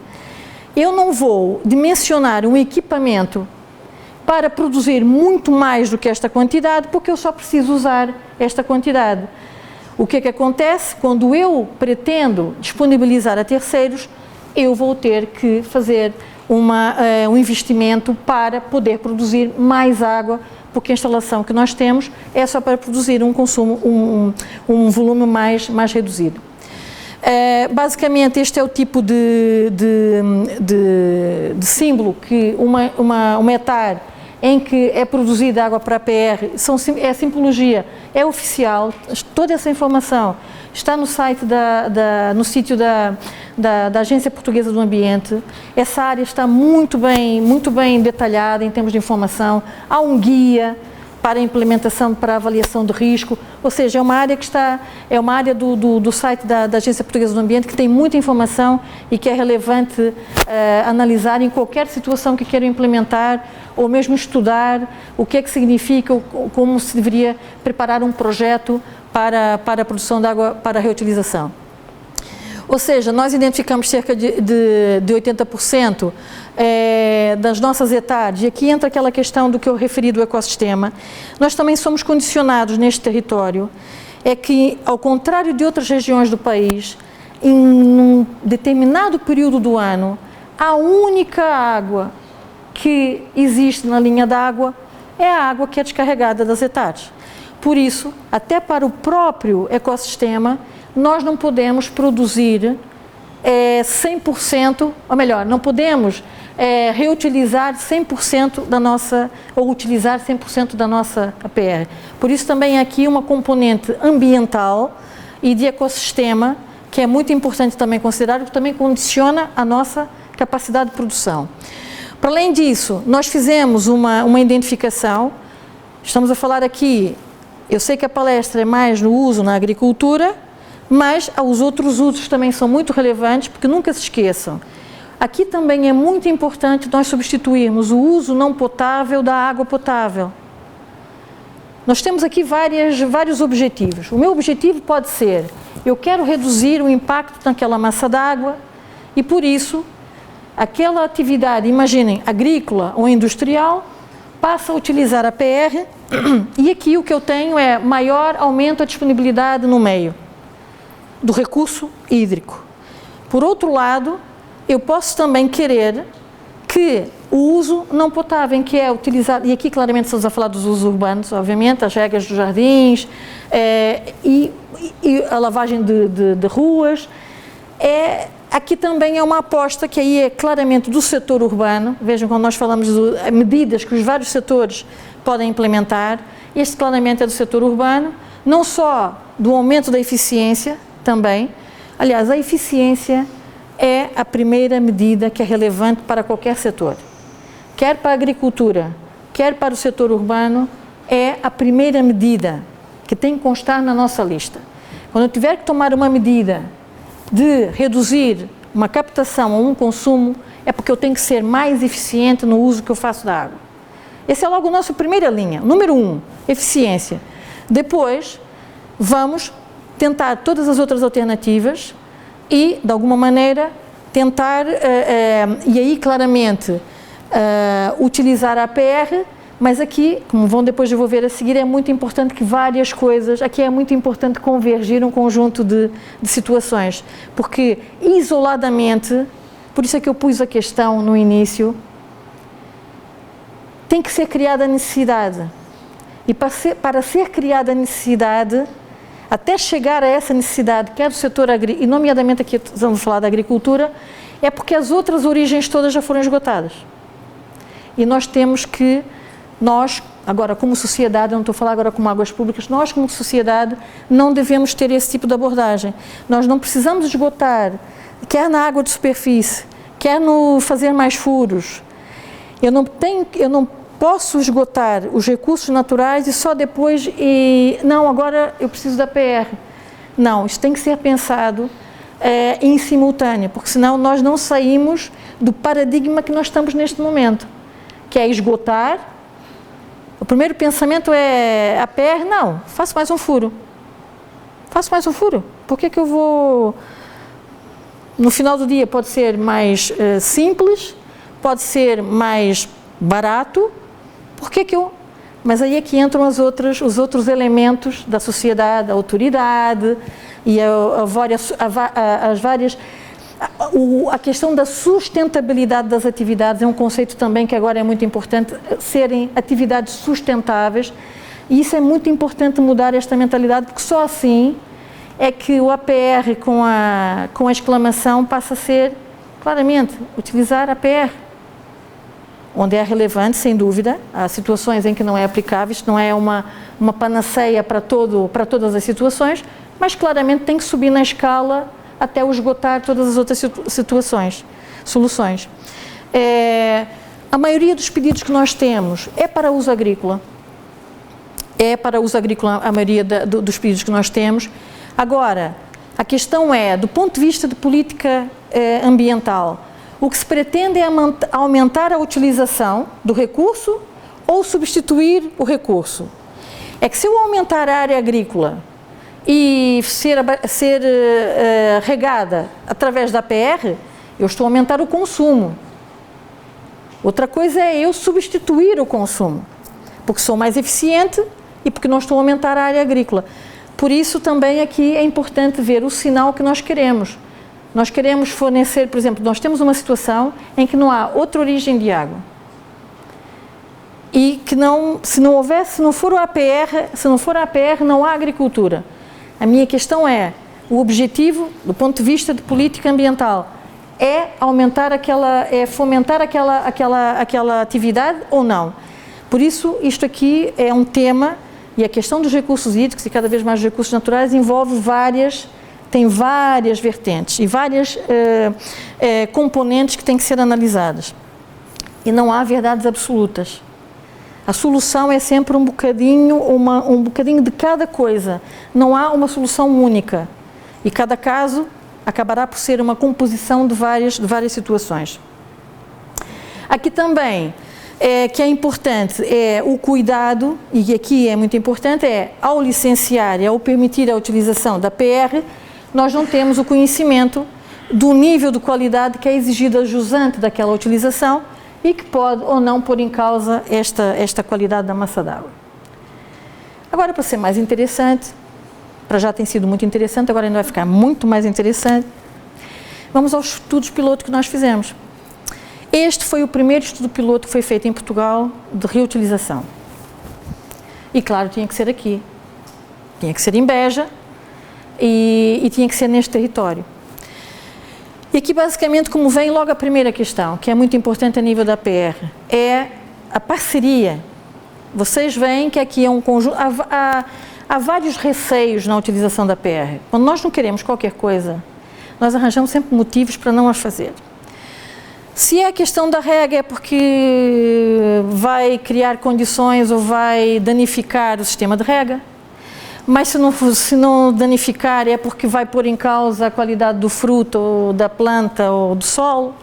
Eu não vou dimensionar um equipamento para produzir muito mais do que esta quantidade, porque eu só preciso usar esta quantidade. O que é que acontece? Quando eu pretendo disponibilizar a terceiros, eu vou ter que fazer um investimento para poder produzir mais água, porque a instalação que nós temos é só para produzir um consumo, um volume mais reduzido. Basicamente, este é o tipo de símbolo que um hectare em que é produzida água para a PR, é simbologia, é oficial, toda essa informação está no site no sítio da Agência Portuguesa do Ambiente. Essa área está muito bem detalhada em termos de informação, há um guia para a implementação, para a avaliação de risco, ou seja, é uma área do site da Agência Portuguesa do Ambiente que tem muita informação e que é relevante analisar em qualquer situação que queiram implementar ou mesmo estudar o que é que significa, como se deveria preparar um projeto para a produção de água para a reutilização. Ou seja, nós identificamos cerca de 80% das nossas hectares, e aqui entra aquela questão do que eu referi do ecossistema. Nós também somos condicionados neste território é que, ao contrário de outras regiões do país, em um determinado período do ano, a única água que existe na linha d'água é a água que é descarregada das etates. Por isso, até para o próprio ecossistema, nós não podemos produzir 100%, ou melhor, não podemos reutilizar 100% da nossa, ou utilizar 100% da nossa APR. Por isso também aqui uma componente ambiental e de ecossistema, que é muito importante também considerar, que também condiciona a nossa capacidade de produção. Para além disso, nós fizemos uma identificação, estamos a falar aqui, eu sei que a palestra é mais no uso na agricultura, mas os outros usos também são muito relevantes, porque nunca se esqueçam, aqui também é muito importante nós substituirmos o uso não potável da água potável. Nós temos aqui vários objetivos. O meu objetivo pode ser, eu quero reduzir o impacto naquela massa d'água e por isso, aquela atividade, imaginem, agrícola ou industrial, passa a utilizar a PR e aqui o que eu tenho é maior aumento da disponibilidade no meio do recurso hídrico. Por outro lado, eu posso também querer que o uso não potável, em que é utilizado, e aqui claramente estamos a falar dos usos urbanos, obviamente, as regras dos jardins e a lavagem de ruas, aqui também é uma aposta que aí é claramente do setor urbano. Vejam, quando nós falamos de medidas que os vários setores podem implementar, este claramente é do setor urbano, não só do aumento da eficiência também, aliás, a eficiência é a primeira medida que é relevante para qualquer setor, quer para a agricultura, quer para o setor urbano, é a primeira medida que tem que constar na nossa lista. Quando eu tiver que tomar uma medida de reduzir uma captação ou um consumo, é porque eu tenho que ser mais eficiente no uso que eu faço da água. Esse é logo a nossa primeira linha. Número 1, eficiência. Depois, vamos tentar todas as outras alternativas e, de alguma maneira, tentar, e aí claramente, utilizar a APR, mas aqui, como vão depois eu vou ver a seguir, é muito importante que várias coisas, aqui é muito importante convergir um conjunto de situações, porque isoladamente, por isso é que eu pus a questão no início, tem que ser criada a necessidade, e para ser criada a necessidade, até chegar a essa necessidade, quer do setor agrícola, e nomeadamente aqui vamos falar da agricultura, é porque as outras origens todas já foram esgotadas. E nós temos que, agora como sociedade, eu não estou a falar agora como águas públicas, nós como sociedade não devemos ter esse tipo de abordagem. Nós não precisamos esgotar, quer na água de superfície, quer no fazer mais furos. Eu não posso esgotar os recursos naturais e só depois, não, agora eu preciso da PR. Não, isso tem que ser pensado em simultâneo, porque senão nós não saímos do paradigma que nós estamos neste momento, que é esgotar. O primeiro pensamento é a PR, não, faço mais um furo. Faço mais um furo. Por que eu vou... No final do dia pode ser mais simples, pode ser mais barato, por que eu... Mas aí é que entram os outros elementos da sociedade, a autoridade e a questão da sustentabilidade das atividades é um conceito também que agora é muito importante, serem atividades sustentáveis, e isso é muito importante mudar esta mentalidade, porque só assim é que o APR com a exclamação passa a ser, claramente, utilizar APR. Onde é relevante, sem dúvida, há situações em que não é aplicável, isto não é uma panaceia para todas as situações, mas claramente tem que subir na escala até esgotar todas as outras soluções. A maioria dos pedidos que nós temos é para uso agrícola. A maioria dos pedidos que nós temos. Agora, a questão é, do ponto de vista de política ambiental, o que se pretende é aumentar a utilização do recurso ou substituir o recurso. É que se eu aumentar a área agrícola e ser regada através da PR, eu estou a aumentar o consumo. Outra coisa é eu substituir o consumo, porque sou mais eficiente e porque não estou a aumentar a área agrícola. Por isso também aqui é importante ver o sinal que nós queremos. Nós queremos fornecer, por exemplo, nós temos uma situação em que não há outra origem de água. E que se não for a APR, não há agricultura. A minha questão é, o objetivo, do ponto de vista de política ambiental, é fomentar aquela atividade ou não? Por isso, isto aqui é um tema, e a questão dos recursos hídricos e cada vez mais recursos naturais tem várias vertentes e várias componentes que têm que ser analisadas. E não há verdades absolutas. A solução é sempre um bocadinho de cada coisa. Não há uma solução única. E cada caso acabará por ser uma composição de várias situações. Aqui também, que é importante, é o cuidado, e aqui é muito importante, ao licenciar e ao permitir a utilização da PR, nós não temos o conhecimento do nível de qualidade que é exigido jusante daquela utilização e que pode ou não pôr em causa esta qualidade da massa d'água. Agora, para ser mais interessante, para já tem sido muito interessante, agora ainda vai ficar muito mais interessante, vamos aos estudos piloto que nós fizemos. Este foi o primeiro estudo piloto que foi feito em Portugal de reutilização. E claro, tinha que ser aqui. Tinha que ser em Beja e tinha que ser neste território. E aqui basicamente como vem logo a primeira questão, que é muito importante a nível da PR, é a parceria. Vocês veem que aqui é um conjunto, há vários receios na utilização da PR. Quando nós não queremos qualquer coisa, nós arranjamos sempre motivos para não as fazer. Se é a questão da rega é porque vai criar condições ou vai danificar o sistema de rega, mas se não danificar é porque vai pôr em causa a qualidade do fruto, ou da planta ou do solo,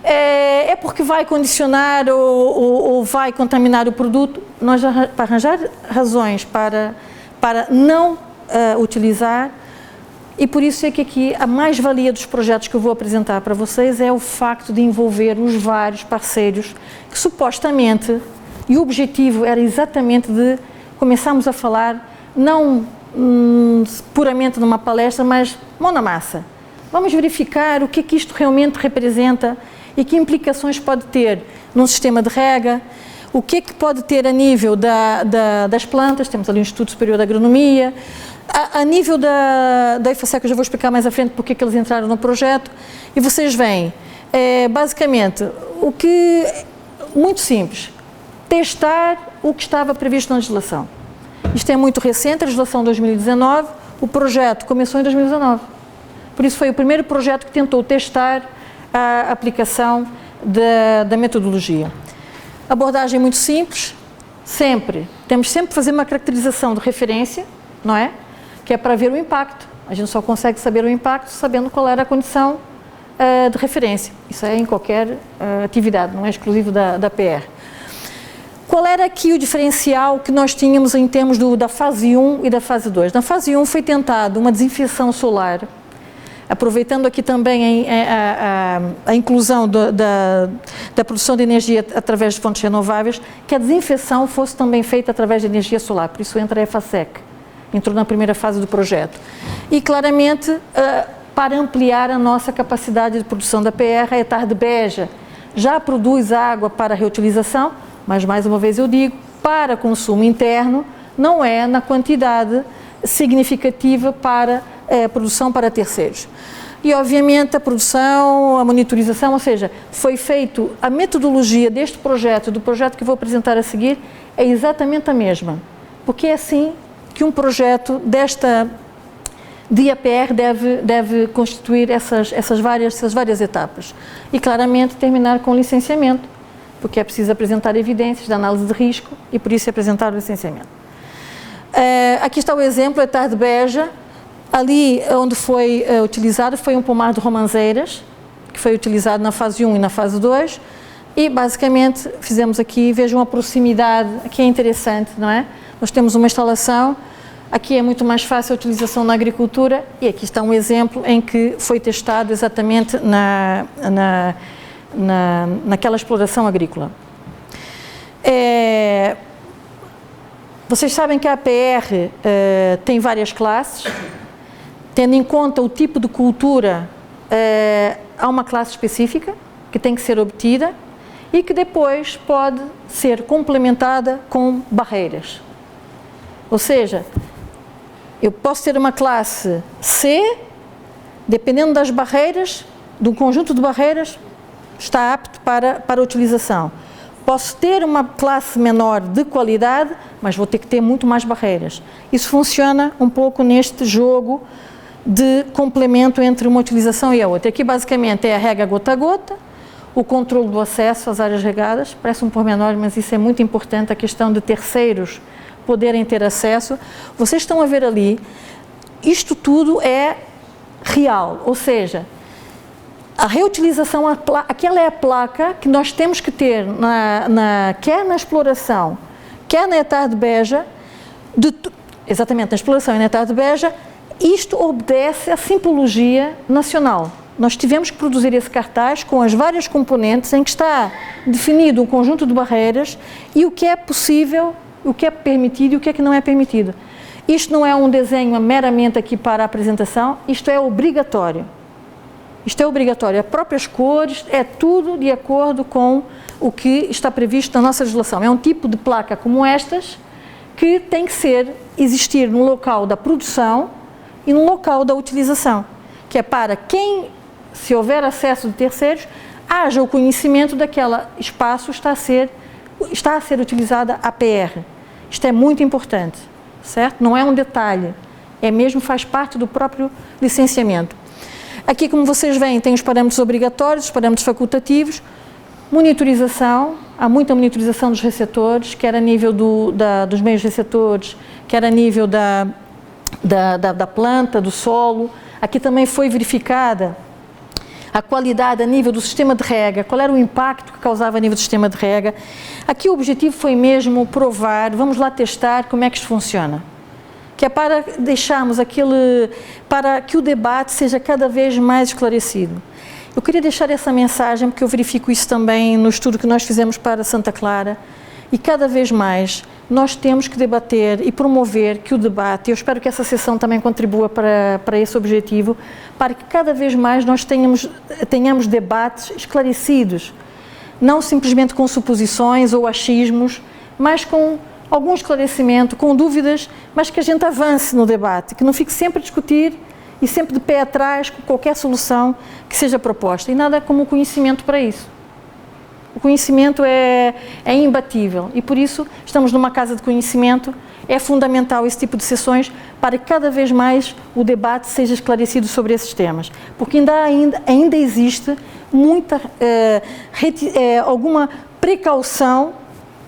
é porque vai condicionar ou vai contaminar o produto. Nós, para arranjar razões para não utilizar, e por isso é que aqui a mais-valia dos projetos que eu vou apresentar para vocês é o facto de envolver os vários parceiros que supostamente, e o objetivo era exatamente de começarmos a falar não puramente numa palestra, mas mão na massa. Vamos verificar o que é que isto realmente representa e que implicações pode ter num sistema de rega, o que é que pode ter a nível das plantas, temos ali um Instituto Superior de Agronomia, a nível da IFASEC, eu já vou explicar mais à frente porque é que eles entraram no projeto, e vocês veem, basicamente, muito simples, testar o que estava previsto na legislação. Isto é muito recente, a legislação de 2019, o projeto começou em 2019. Por isso foi o primeiro projeto que tentou testar a aplicação da metodologia. Abordagem muito simples, temos sempre que fazer uma caracterização de referência, não é? Que é para ver o impacto. A gente só consegue saber o impacto sabendo qual era a condição de referência. Isso é em qualquer atividade, não é exclusivo da PR. Qual era aqui o diferencial que nós tínhamos em termos da fase 1 e da fase 2? Na fase 1 foi tentado uma desinfecção solar, aproveitando aqui também a inclusão da produção de energia através de fontes renováveis, que a desinfecção fosse também feita através de energia solar, por isso entra a EFASEC, entrou na primeira fase do projeto. E claramente, para ampliar a nossa capacidade de produção da PR, a ETAR de Beja já produz água para reutilização, mas mais uma vez eu digo, para consumo interno, não é na quantidade significativa para produção para terceiros. E obviamente a produção, a monitorização, ou seja, foi feito, a metodologia deste projeto, do projeto que vou apresentar a seguir, é exatamente a mesma, porque é assim que um projeto de APR deve constituir essas várias etapas. E claramente terminar com licenciamento, porque é preciso apresentar evidências de análise de risco e por isso apresentar o licenciamento. Aqui está o exemplo, a ETAR de Beja. Ali onde foi utilizado foi um pomar de romanzeiras, que foi utilizado na fase 1 e na fase 2, e basicamente fizemos aqui, vejam a proximidade, aqui é interessante, não é? Nós temos uma instalação, aqui é muito mais fácil a utilização na agricultura, e aqui está um exemplo em que foi testado exatamente naquela exploração agrícola. Vocês sabem que a APR tem várias classes, tendo em conta o tipo de cultura, há uma classe específica que tem que ser obtida e que depois pode ser complementada com barreiras. Ou seja, eu posso ter uma classe C, dependendo das barreiras, de um conjunto de barreiras, está apto para a utilização. Posso ter uma classe menor de qualidade, mas vou ter que ter muito mais barreiras. Isso funciona um pouco neste jogo de complemento entre uma utilização e a outra. Aqui basicamente é a rega gota a gota, o controle do acesso às áreas regadas, parece um pormenor, mas isso é muito importante, a questão de terceiros poderem ter acesso. Vocês estão a ver ali, isto tudo é real, ou seja, a reutilização, aquela é a placa que nós temos que ter, quer na exploração, quer na Etar de Beja, exatamente na exploração e na Etar de Beja, isto obedece à simbologia nacional. Nós tivemos que produzir esse cartaz com as várias componentes em que está definido um conjunto de barreiras e o que é possível, o que é permitido e o que é que não é permitido. Isto não é um desenho meramente aqui para a apresentação, isto é obrigatório. Isto é obrigatório, as próprias cores, é tudo de acordo com o que está previsto na nossa legislação. É um tipo de placa como estas que tem que existir no local da produção e no local da utilização, que é para quem, se houver acesso de terceiros, haja o conhecimento daquele espaço está a ser utilizada a APR. Isto é muito importante, certo? Não é um detalhe, é mesmo, faz parte do próprio licenciamento. Aqui, como vocês veem, tem os parâmetros obrigatórios, os parâmetros facultativos, monitorização, há muita monitorização dos receptores, quer a nível dos meios receptores, quer a nível da planta, do solo. Aqui também foi verificada a qualidade a nível do sistema de rega, qual era o impacto que causava a nível do sistema de rega. Aqui o objetivo foi mesmo provar, vamos lá testar como é que isto funciona. Que é para deixarmos para que o debate seja cada vez mais esclarecido. Eu queria deixar essa mensagem, porque eu verifico isso também no estudo que nós fizemos para Santa Clara, e cada vez mais nós temos que debater e promover que o debate, eu espero que essa sessão também contribua para esse objetivo, para que cada vez mais nós tenhamos debates esclarecidos, não simplesmente com suposições ou achismos, mas com algum esclarecimento, com dúvidas, mas que a gente avance no debate, que não fique sempre a discutir e sempre de pé atrás com qualquer solução que seja proposta. E nada como o conhecimento para isso. O conhecimento é imbatível e por isso estamos numa casa de conhecimento, é fundamental esse tipo de sessões para que cada vez mais o debate seja esclarecido sobre esses temas, porque ainda existe alguma precaução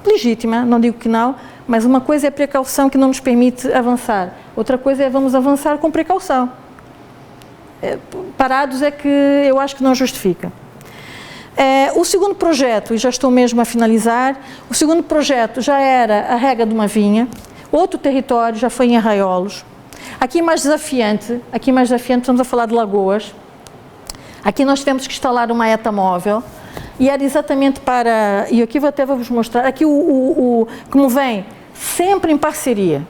legítima, não digo que não, mas uma coisa é precaução que não nos permite avançar, outra coisa é vamos avançar com precaução. Parados é que eu acho que não justifica. O segundo projeto, e já estou mesmo a finalizar, o segundo projeto já era a rega de uma vinha, outro território, já foi em Arraiolos. Aqui mais desafiante, estamos a falar de Lagoas. Aqui nós tivemos que instalar uma ETA móvel, e era exatamente para, e aqui até vou-vos mostrar, aqui como vem, sempre em parceria.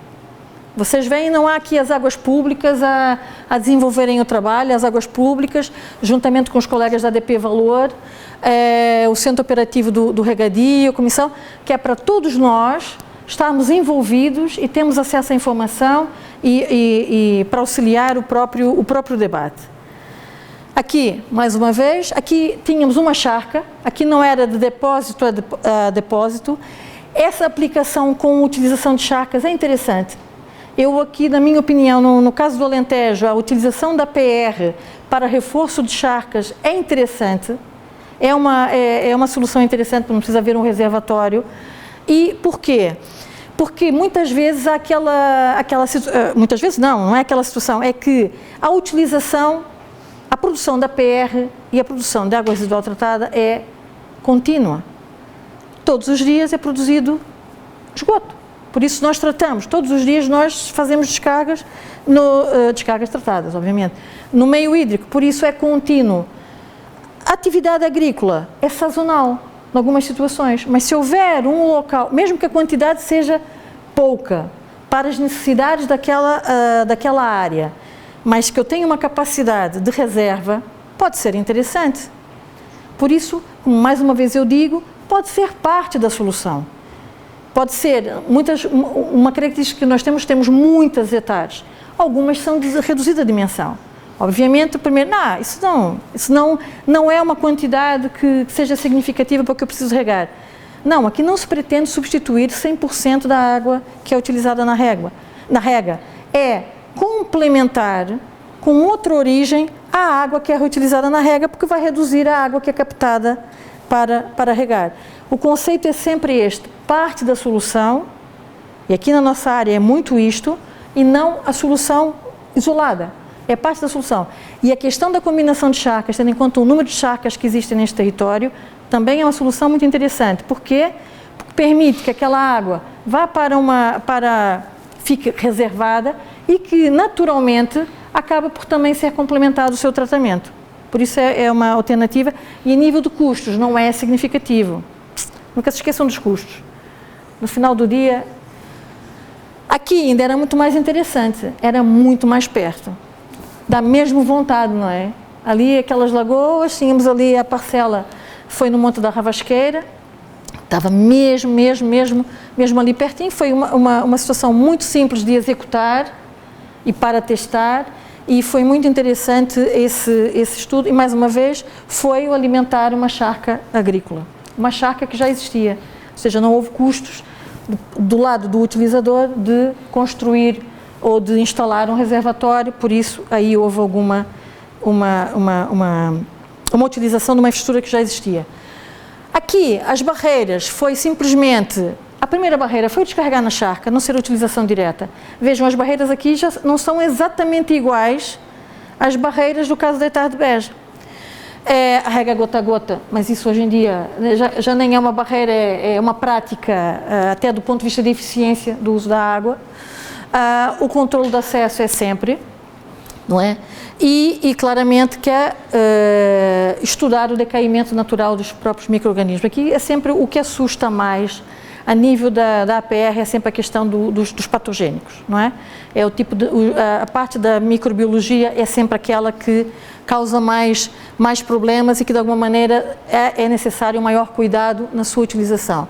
Vocês veem, não há aqui as águas públicas a desenvolverem o trabalho, as águas públicas, juntamente com os colegas da ADP Valor, o Centro Operativo do Regadio, a Comissão, que é para todos nós estarmos envolvidos e termos acesso à informação e para auxiliar o próprio debate. Aqui, mais uma vez, aqui tínhamos uma charca, aqui não era de depósito a depósito. Essa aplicação com utilização de charcas é interessante. Eu aqui, na minha opinião, no caso do Alentejo, a utilização da PR para reforço de charcas é interessante, é uma solução interessante, não precisa haver um reservatório. E por quê? Porque muitas vezes há muitas vezes não é aquela situação, é que a utilização, a produção da PR e a produção de água residual tratada é contínua. Todos os dias é produzido esgoto. Por isso nós tratamos, todos os dias nós fazemos descargas, descargas tratadas, obviamente, no meio hídrico, por isso é contínuo. A atividade agrícola é sazonal, em algumas situações, mas se houver um local, mesmo que a quantidade seja pouca para as necessidades daquela área, mas que eu tenho uma capacidade de reserva, pode ser interessante. Por isso, mais uma vez eu digo, pode ser parte da solução. Pode ser, uma característica que nós temos muitas hectares, algumas são de reduzida dimensão. Obviamente, primeiro, isso não é uma quantidade que seja significativa para o que eu preciso regar. Não, aqui não se pretende substituir 100% da água que é utilizada na rega. É complementar com outra origem a água que é reutilizada na rega, porque vai reduzir a água que é captada para regar. O conceito é sempre este, parte da solução, e aqui na nossa área é muito isto, e não a solução isolada. É parte da solução. E a questão da combinação de charcas, tendo em conta o número de charcas que existem neste território, também é uma solução muito interessante. Por quê? Porque permite que aquela água vá fique reservada e que, naturalmente, acaba por também ser complementado o seu tratamento. Por isso é uma alternativa. E a nível de custos não é significativo. Nunca se esqueçam dos custos. No final do dia, aqui ainda era muito mais interessante, era muito mais perto. Dá mesmo vontade, não é? Ali, aquelas lagoas, tínhamos ali a parcela, foi no Monte da Ravasqueira, estava mesmo ali pertinho. Foi uma situação muito simples de executar e para testar, e foi muito interessante esse estudo, e mais uma vez foi o alimentar uma charca agrícola, uma charca que já existia, ou seja, não houve custos do lado do utilizador de construir ou de instalar um reservatório, por isso aí houve uma utilização de uma infraestrutura que já existia. Aqui, as barreiras foi simplesmente, a primeira barreira foi descarregar na charca, não ser utilização direta. Vejam, as barreiras aqui já não são exatamente iguais às barreiras do caso da hectare de Beja. A rega gota a gota, mas isso hoje em dia já nem é uma barreira, é uma prática, até do ponto de vista de eficiência do uso da água. O controle de acesso é sempre, não é? E claramente quer estudar o decaimento natural dos próprios micro-organismos. Aqui é sempre o que assusta mais a nível da APR, é sempre a questão dos patogênicos, não é? É o tipo a parte da microbiologia é sempre aquela que causa mais problemas e que de alguma maneira é necessário um maior cuidado na sua utilização.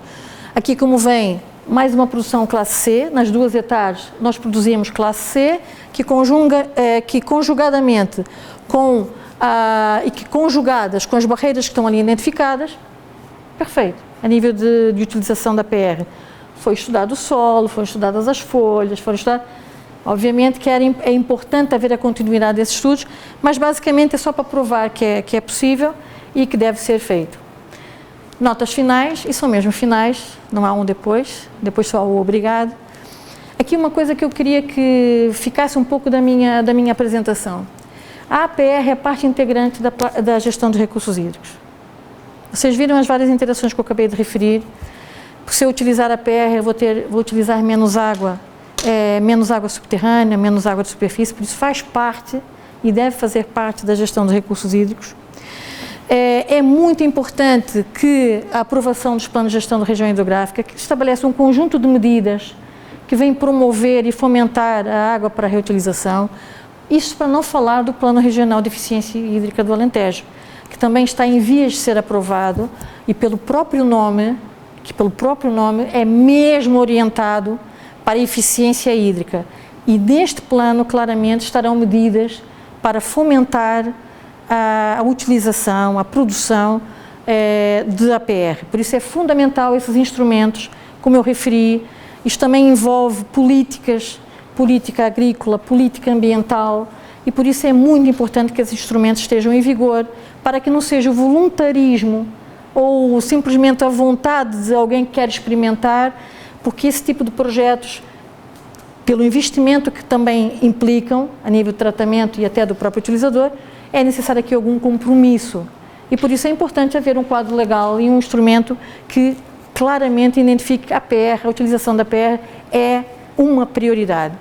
Aqui, como vem, mais uma produção classe C, nas 2 hectares nós produzimos classe C, que conjugadamente e que conjugadas com as barreiras que estão ali identificadas, perfeito. A nível de utilização da PR, foi estudado o solo, foram estudadas as folhas, obviamente que é importante haver a continuidade desses estudos, mas basicamente é só para provar que é possível e que deve ser feito. Notas finais, e são mesmo finais, não há um depois só o obrigado. Aqui uma coisa que eu queria que ficasse um pouco da minha apresentação. A APR é parte integrante da gestão dos recursos hídricos. Vocês viram as várias interações que eu acabei de referir. Se eu utilizar a APR, eu vou utilizar menos água subterrânea, menos água de superfície, por isso faz parte e deve fazer parte da gestão dos recursos hídricos. É muito importante que a aprovação dos planos de gestão da região hidrográfica, que estabelece um conjunto de medidas que vem promover e fomentar a água para a reutilização, isso para não falar do Plano Regional de Eficiência Hídrica do Alentejo, que também está em vias de ser aprovado e pelo próprio nome é mesmo orientado para a eficiência hídrica. E neste plano, claramente, estarão medidas para fomentar a utilização, a produção de APR. Por isso é fundamental esses instrumentos, como eu referi. Isto também envolve política agrícola, política ambiental, e por isso é muito importante que esses instrumentos estejam em vigor, para que não seja o voluntarismo ou simplesmente a vontade de alguém que quer experimentar, porque esse tipo de projetos, pelo investimento que também implicam, a nível de tratamento e até do próprio utilizador, é necessário aqui algum compromisso. E por isso é importante haver um quadro legal e um instrumento que claramente identifique a APR, a utilização da APR é uma prioridade.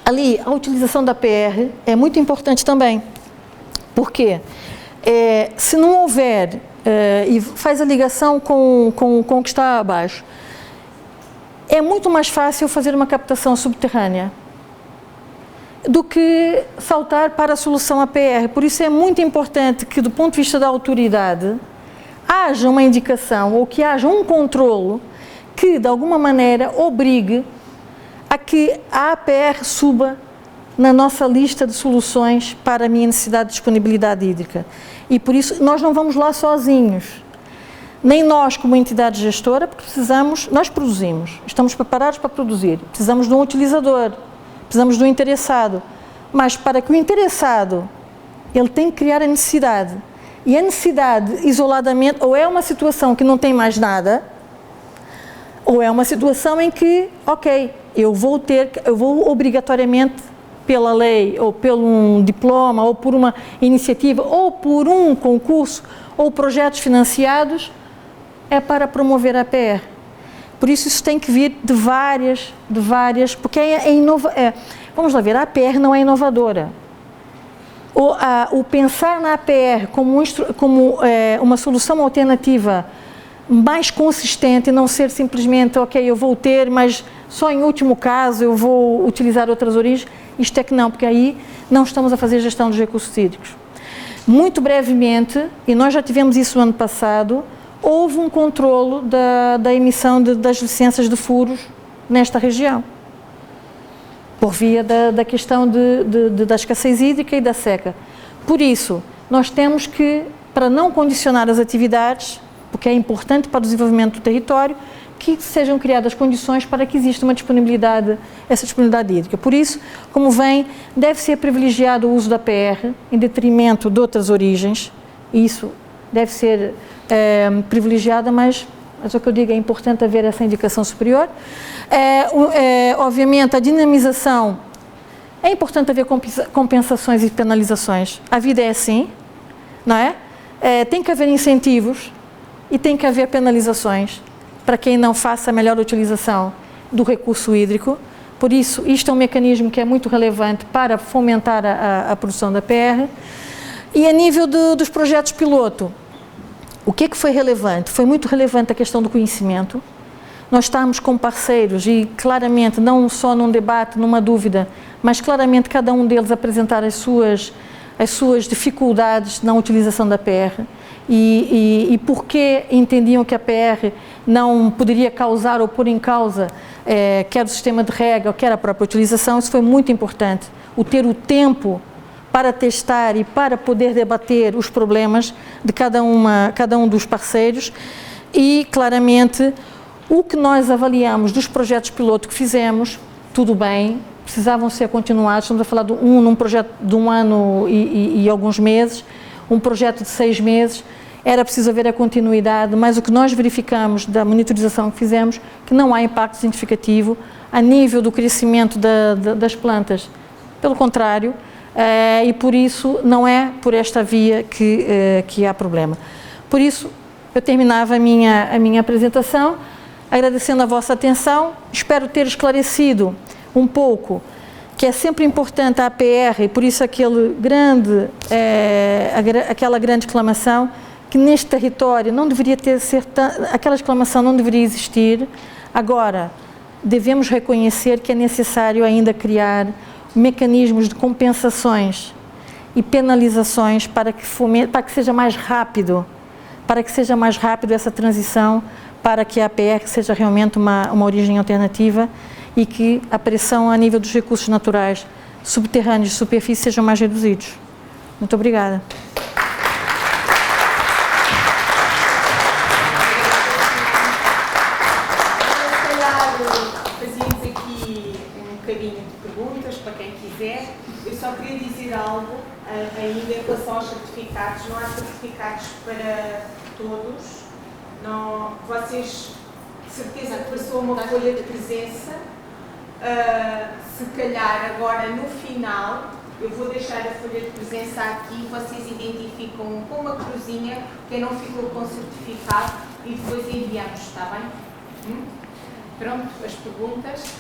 Ali, a utilização da APR é muito importante também, porque se não houver, e faz a ligação com o que está abaixo, é muito mais fácil fazer uma captação subterrânea do que saltar para a solução APR. Por isso é muito importante que, do ponto de vista da autoridade, haja uma indicação ou que haja um controlo que, de alguma maneira, obrigue a que a APR suba na nossa lista de soluções para a minha necessidade de disponibilidade hídrica. E por isso nós não vamos lá sozinhos. Nem nós, como entidade gestora, porque nós produzimos, estamos preparados para produzir, precisamos de um utilizador, precisamos de um interessado, mas para que o interessado, ele tem que criar a necessidade, e a necessidade isoladamente, ou é uma situação que não tem mais nada, ou é uma situação em que, ok, eu vou obrigatoriamente, pela lei, ou pelo um diploma, ou por uma iniciativa, ou por um concurso, ou projetos financiados, é para promover a APR. Por isso tem que vir de várias, porque vamos lá ver, a APR não é inovadora. O pensar na APR como uma solução alternativa mais consistente e não ser simplesmente, ok, eu vou ter, mas só em último caso eu vou utilizar outras origens, isto é que não, porque aí não estamos a fazer gestão dos recursos hídricos. Muito brevemente, e nós já tivemos isso no ano passado, houve um controlo da emissão das licenças de furos nesta região, por via da questão da escassez hídrica e da seca. Por isso, nós temos que, para não condicionar as atividades, porque é importante para o desenvolvimento do território, que sejam criadas condições para que exista uma disponibilidade, essa disponibilidade hídrica. Por isso, como vem, deve ser privilegiado o uso da PR em detrimento de outras origens, e isso deve ser privilegiada, mas o que eu digo é importante haver essa indicação superior. Obviamente, a dinamização, é importante haver compensações e penalizações. A vida é assim, não é? Tem que haver incentivos e tem que haver penalizações para quem não faça a melhor utilização do recurso hídrico. Por isso, isto é um mecanismo que é muito relevante para fomentar a produção da PR. E a nível dos projetos piloto, o que é que foi relevante? Foi muito relevante a questão do conhecimento. Nós estamos com parceiros e claramente, não só num debate, numa dúvida, mas claramente cada um deles apresentar as suas dificuldades na utilização da PR e porque entendiam que a PR não poderia causar ou pôr em causa quer o sistema de rega, quer a própria utilização. Isso foi muito importante, ter o tempo para testar e para poder debater os problemas de cada um dos parceiros. E claramente o que nós avaliamos dos projetos piloto que fizemos, tudo bem, precisavam ser continuados. Estamos a falar num projeto de 1 ano e alguns meses, um projeto de 6 meses, era preciso haver a continuidade, mas o que nós verificamos da monitorização que fizemos, que não há impacto significativo a nível do crescimento das plantas, pelo contrário, e por isso não é por esta via que há problema. Por isso, eu terminava a minha apresentação, agradecendo a vossa atenção, espero ter esclarecido um pouco que é sempre importante a APR, e por isso aquela grande exclamação, que neste território não deveria aquela exclamação não deveria existir. Agora, devemos reconhecer que é necessário ainda criar mecanismos de compensações e penalizações para que seja mais rápido, essa transição, para que a APR seja realmente uma origem alternativa e que a pressão a nível dos recursos naturais subterrâneos de superfície sejam mais reduzidos. Muito obrigada.
Fazíamos aqui um bocadinho de perguntas para quem quiser. Eu só queria dizer algo ainda em relação aos certificados. Não há certificados para todos. Não, vocês, de certeza que passou uma folha de presença. Se calhar agora no final, eu vou deixar a folha de presença aqui, vocês identificam com uma cruzinha quem não ficou com certificado e depois enviamos, está bem? Pronto, as perguntas.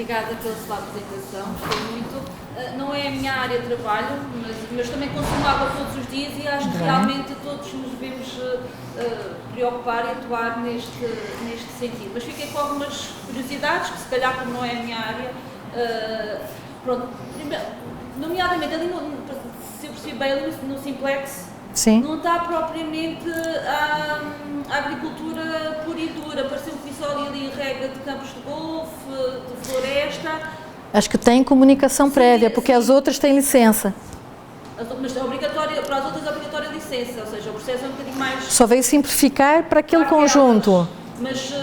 Obrigada pela sua apresentação, gostei muito. Não é a minha área de trabalho, mas também consumo água todos os dias e acho que realmente todos nos devemos preocupar e atuar neste sentido. Mas fiquei com algumas curiosidades, que se calhar como não é a minha área, pronto, nomeadamente ali se eu percebi bem, ali no Simplex,
Sim.
não está propriamente a agricultura pura e dura, pareceu que vi só ali rega de campos de golfe, de floresta.
Acho que tem comunicação prévia, porque as outras têm licença.
Mas é obrigatória, para as outras é obrigatória licença, ou seja, o processo é um bocadinho mais...
Só veio simplificar para aquele conjunto.
Mas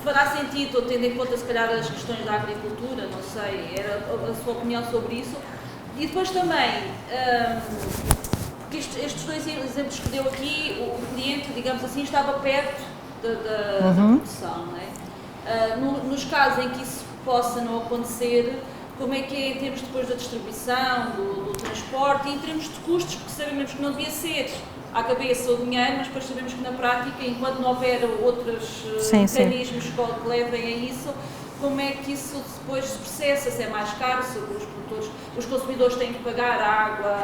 fará sentido, tendo em conta se calhar as questões da agricultura, não sei, era a sua opinião sobre isso. E depois também, porque estes dois exemplos que deu aqui, o cliente, digamos assim, estava perto da produção, não é? Nos casos em que isso possa não acontecer, como é que é em termos depois da distribuição, do transporte e em termos de custos, porque sabemos que não devia ser à cabeça o dinheiro, mas depois sabemos que na prática, enquanto não houver outros mecanismos que levem a isso, como é que isso depois se processa, se é mais caro, se os consumidores têm que pagar a água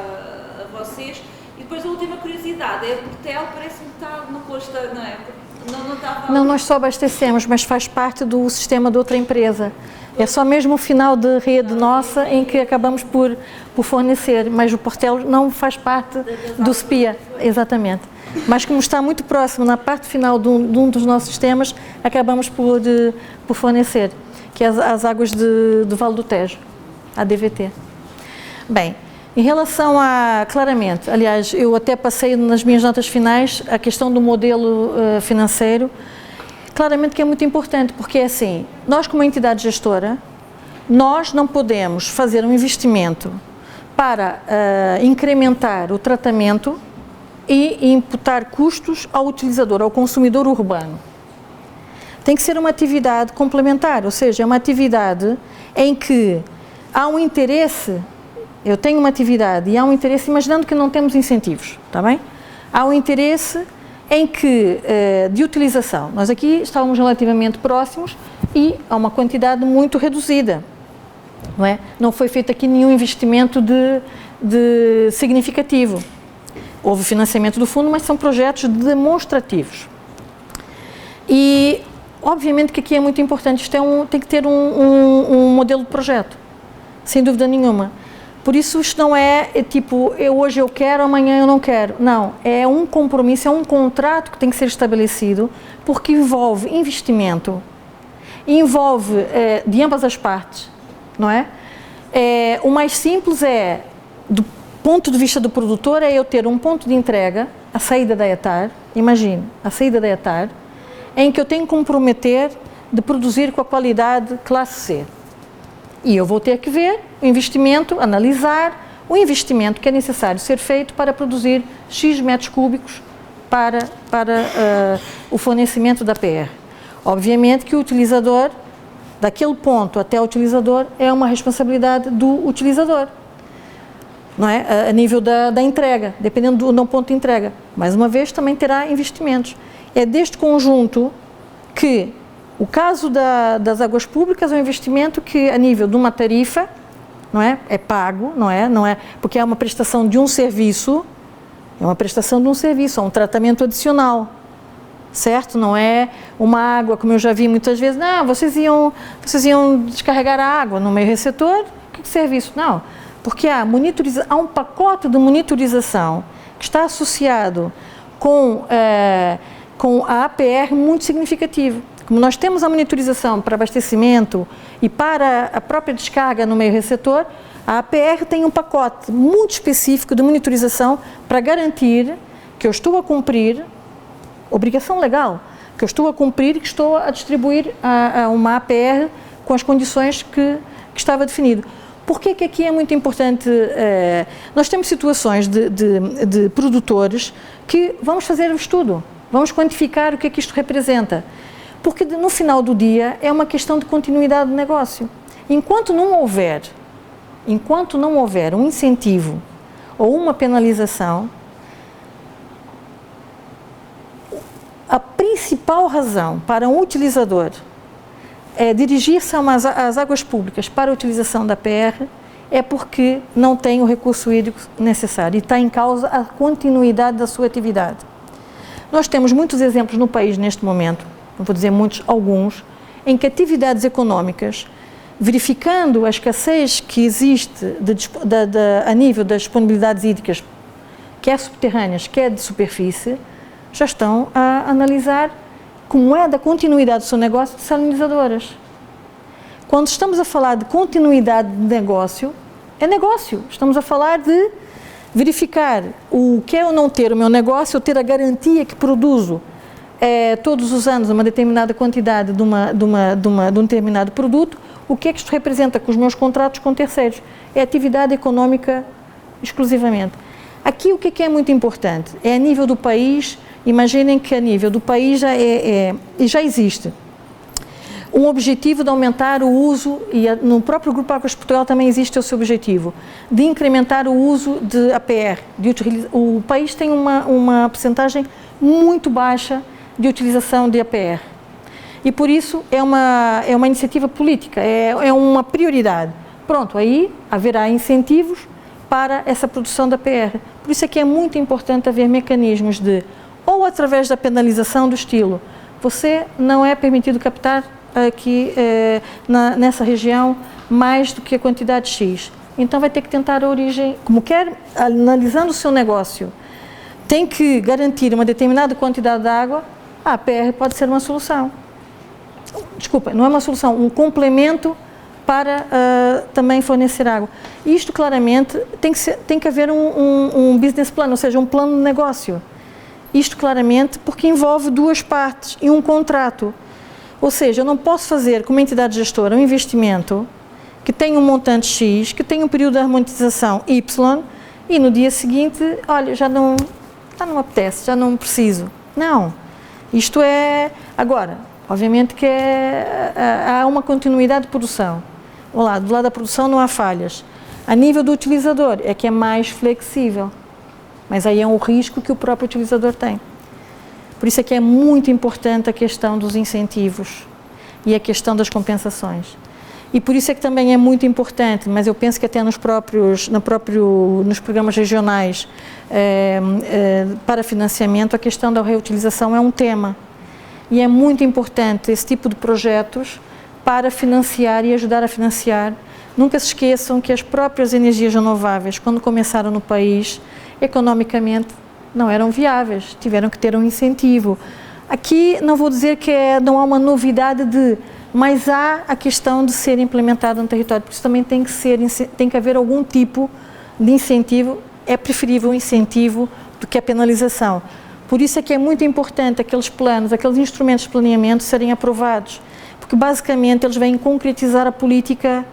a vocês. E depois a última curiosidade, é a Portel parece-me que está no posto, não é? Não,
nós só abastecemos, mas faz parte do sistema de outra empresa. É só mesmo o final de rede nossa em que acabamos por fornecer, mas o Portel não faz parte do SPIA, exatamente. Mas como está muito próximo, na parte final de um dos nossos sistemas, acabamos por fornecer, que é as águas do Vale do Tejo, a DVT. Bem, em relação claramente, aliás, eu até passei nas minhas notas finais a questão do modelo financeiro, claramente que é muito importante, porque é assim, nós como entidade gestora, nós não podemos fazer um investimento para incrementar o tratamento e imputar custos ao utilizador, ao consumidor urbano. Tem que ser uma atividade complementar, ou seja, é uma atividade em que há um interesse. Eu tenho uma atividade e há um interesse, imaginando que não temos incentivos, está bem? Há um interesse em que, de utilização, nós aqui estávamos relativamente próximos e há uma quantidade muito reduzida, não é? Não foi feito aqui nenhum investimento de significativo. Houve financiamento do fundo, mas são projetos demonstrativos. E, obviamente que aqui é muito importante, isto tem que ter um modelo de projeto, sem dúvida nenhuma. Por isso isto não é tipo, hoje eu quero, amanhã eu não quero. Não, é um compromisso, é um contrato que tem que ser estabelecido, porque envolve investimento, envolve de ambas as partes, não é? O mais simples do ponto de vista do produtor, é eu ter um ponto de entrega, a saída da ETAR, imagine, a saída da ETAR, em que eu tenho que comprometer de produzir com a qualidade classe C. E eu vou ter que ver o investimento, analisar o investimento que é necessário ser feito para produzir X metros cúbicos para o fornecimento da PR. Obviamente que o utilizador, daquele ponto até o utilizador, é uma responsabilidade do utilizador, não é? A nível da entrega, dependendo do ponto de entrega. Mais uma vez, também terá investimentos. É deste conjunto que o caso das águas públicas é um investimento que, a nível de uma tarifa, não é? É pago, não é? Porque é uma prestação de um serviço, é um tratamento adicional, certo? Não é uma água, como eu já vi muitas vezes, não, vocês iam descarregar a água no meio receptor, que serviço? Não, porque há um pacote de monitorização que está associado com a APR muito significativo. Como nós temos a monitorização para abastecimento e para a própria descarga no meio receptor, a APR tem um pacote muito específico de monitorização para garantir que eu estou a cumprir, obrigação legal, que eu estou a cumprir e que estou a distribuir uma APR com as condições que estava definido. Por que aqui é muito importante? Nós temos situações de produtores que vamos fazer o estudo, vamos quantificar o que é que isto representa. Porque no final do dia é uma questão de continuidade do negócio. Enquanto não houver um incentivo ou uma penalização, a principal razão para um utilizador dirigir-se às águas públicas para a utilização da PR é porque não tem o recurso hídrico necessário e está em causa a continuidade da sua atividade. Nós temos muitos exemplos no país neste momento, não vou dizer muitos, alguns, em que atividades económicas, verificando a escassez que existe a nível das disponibilidades hídricas, quer subterrâneas, quer de superfície, já estão a analisar como é da continuidade do seu negócio de salinizadoras. Quando estamos a falar de continuidade de negócio, é negócio. Estamos a falar de verificar o que é ou não ter o meu negócio, ou ter a garantia que produzo todos os anos uma determinada quantidade de um determinado produto, o que é que isto representa com os meus contratos com terceiros. É atividade econômica exclusivamente. Aqui o que é muito importante é a nível do país. Imaginem que a nível do país já existe um objetivo de aumentar o uso, e no próprio Grupo Águas de Portugal também existe esse objetivo, de incrementar o uso de APR. O país tem uma percentagem muito baixa de utilização de APR. E por isso é uma iniciativa política, é uma prioridade. Pronto, aí haverá incentivos para essa produção da APR. Por isso é que é muito importante haver mecanismos de, ou através da penalização do estilo, você não é permitido captar aqui nessa região mais do que a quantidade X. Então vai ter que tentar a origem, como quer, analisando o seu negócio, tem que garantir uma determinada quantidade de água, a APR pode ser uma solução. Desculpa, não é uma solução, um complemento para também fornecer água. Isto claramente tem que haver um business plan, ou seja, um plano de negócio. Isto claramente porque envolve duas partes e um contrato. Ou seja, eu não posso fazer como entidade gestora um investimento que tem um montante X, que tem um período de amortização Y e no dia seguinte, olha, já não apetece, já não preciso. Não. Isto é... Agora, obviamente que há uma continuidade de produção. Do lado da produção não há falhas. A nível do utilizador é que é mais flexível. Mas aí é um risco que o próprio utilizador tem. Por isso é que é muito importante a questão dos incentivos e a questão das compensações. E por isso é que também é muito importante, mas eu penso que até nos programas regionais para financiamento, a questão da reutilização é um tema. E é muito importante esse tipo de projetos para financiar e ajudar a financiar. Nunca se esqueçam que as próprias energias renováveis, quando começaram no país, economicamente não eram viáveis, tiveram que ter um incentivo. Aqui não vou dizer que não há uma novidade mas há a questão de ser implementado no território, porque isso também tem que haver algum tipo de incentivo, é preferível o incentivo do que a penalização. Por isso é que é muito importante aqueles planos, aqueles instrumentos de planeamento serem aprovados, porque basicamente eles vêm concretizar a política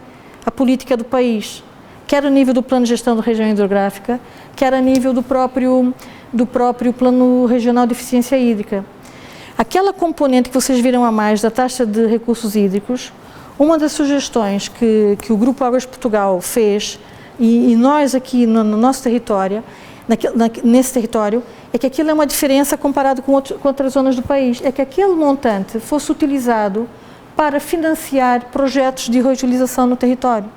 do país, quer a nível do plano de gestão da região hidrográfica, quer a nível do próprio plano regional de eficiência hídrica. Aquela componente que vocês viram a mais da taxa de recursos hídricos, uma das sugestões que o Grupo Águas de Portugal fez, e nós aqui no nosso território, nesse território, é que aquilo é uma diferença comparado com outras zonas do país, é que aquele montante fosse utilizado para financiar projetos de reutilização no território.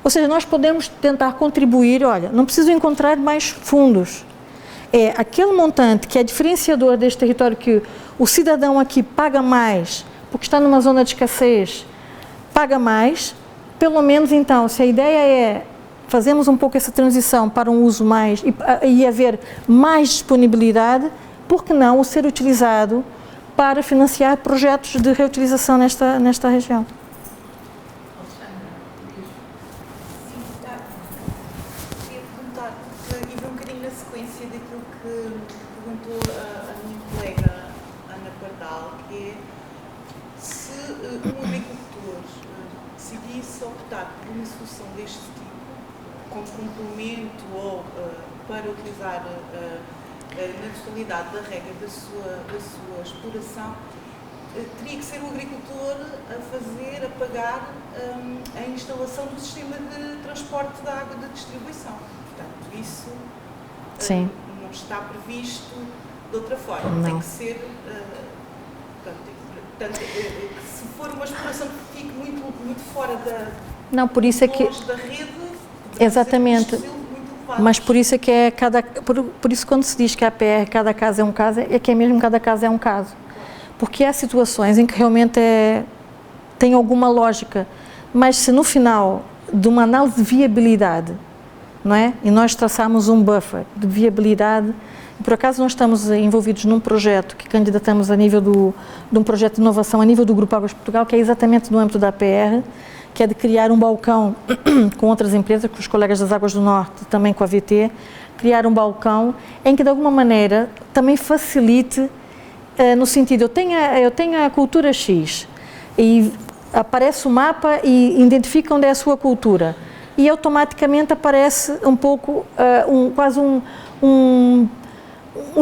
Ou seja, nós podemos tentar contribuir, olha, não preciso encontrar mais fundos. É aquele montante que é diferenciador deste território, que o cidadão aqui paga mais, porque está numa zona de escassez, paga mais, pelo menos então, se a ideia é fazermos um pouco essa transição para um uso mais, e haver mais disponibilidade, por que não o ser utilizado para financiar projetos de reutilização nesta região?
Para utilizar na totalidade da regra da sua exploração, teria que ser o agricultor a pagar a instalação do sistema de transporte de água de distribuição. Portanto, isso não está previsto de outra forma.
Não.
Tem que ser, Portanto, se for uma exploração que fique muito fora
Não, por isso é que...
longe da rede,
Exatamente.
muito elevado.
Mas por isso é que é por isso quando se diz que a APR, cada caso é um caso, é que é mesmo cada caso é um caso. Porque há situações em que realmente tem alguma lógica, mas se no final de uma análise de viabilidade, não é? E nós traçamos um buffer de viabilidade, por acaso nós estamos envolvidos num projeto que candidatamos a nível de um projeto de inovação a nível do Grupo Águas Portugal, que é exatamente no âmbito da APR, que é de criar um balcão com outras empresas, com os colegas das Águas do Norte, também com a VT, criar um balcão em que de alguma maneira também facilite, no sentido, eu tenho a cultura X e aparece o mapa e identifica onde é a sua cultura e automaticamente aparece um pouco, quase um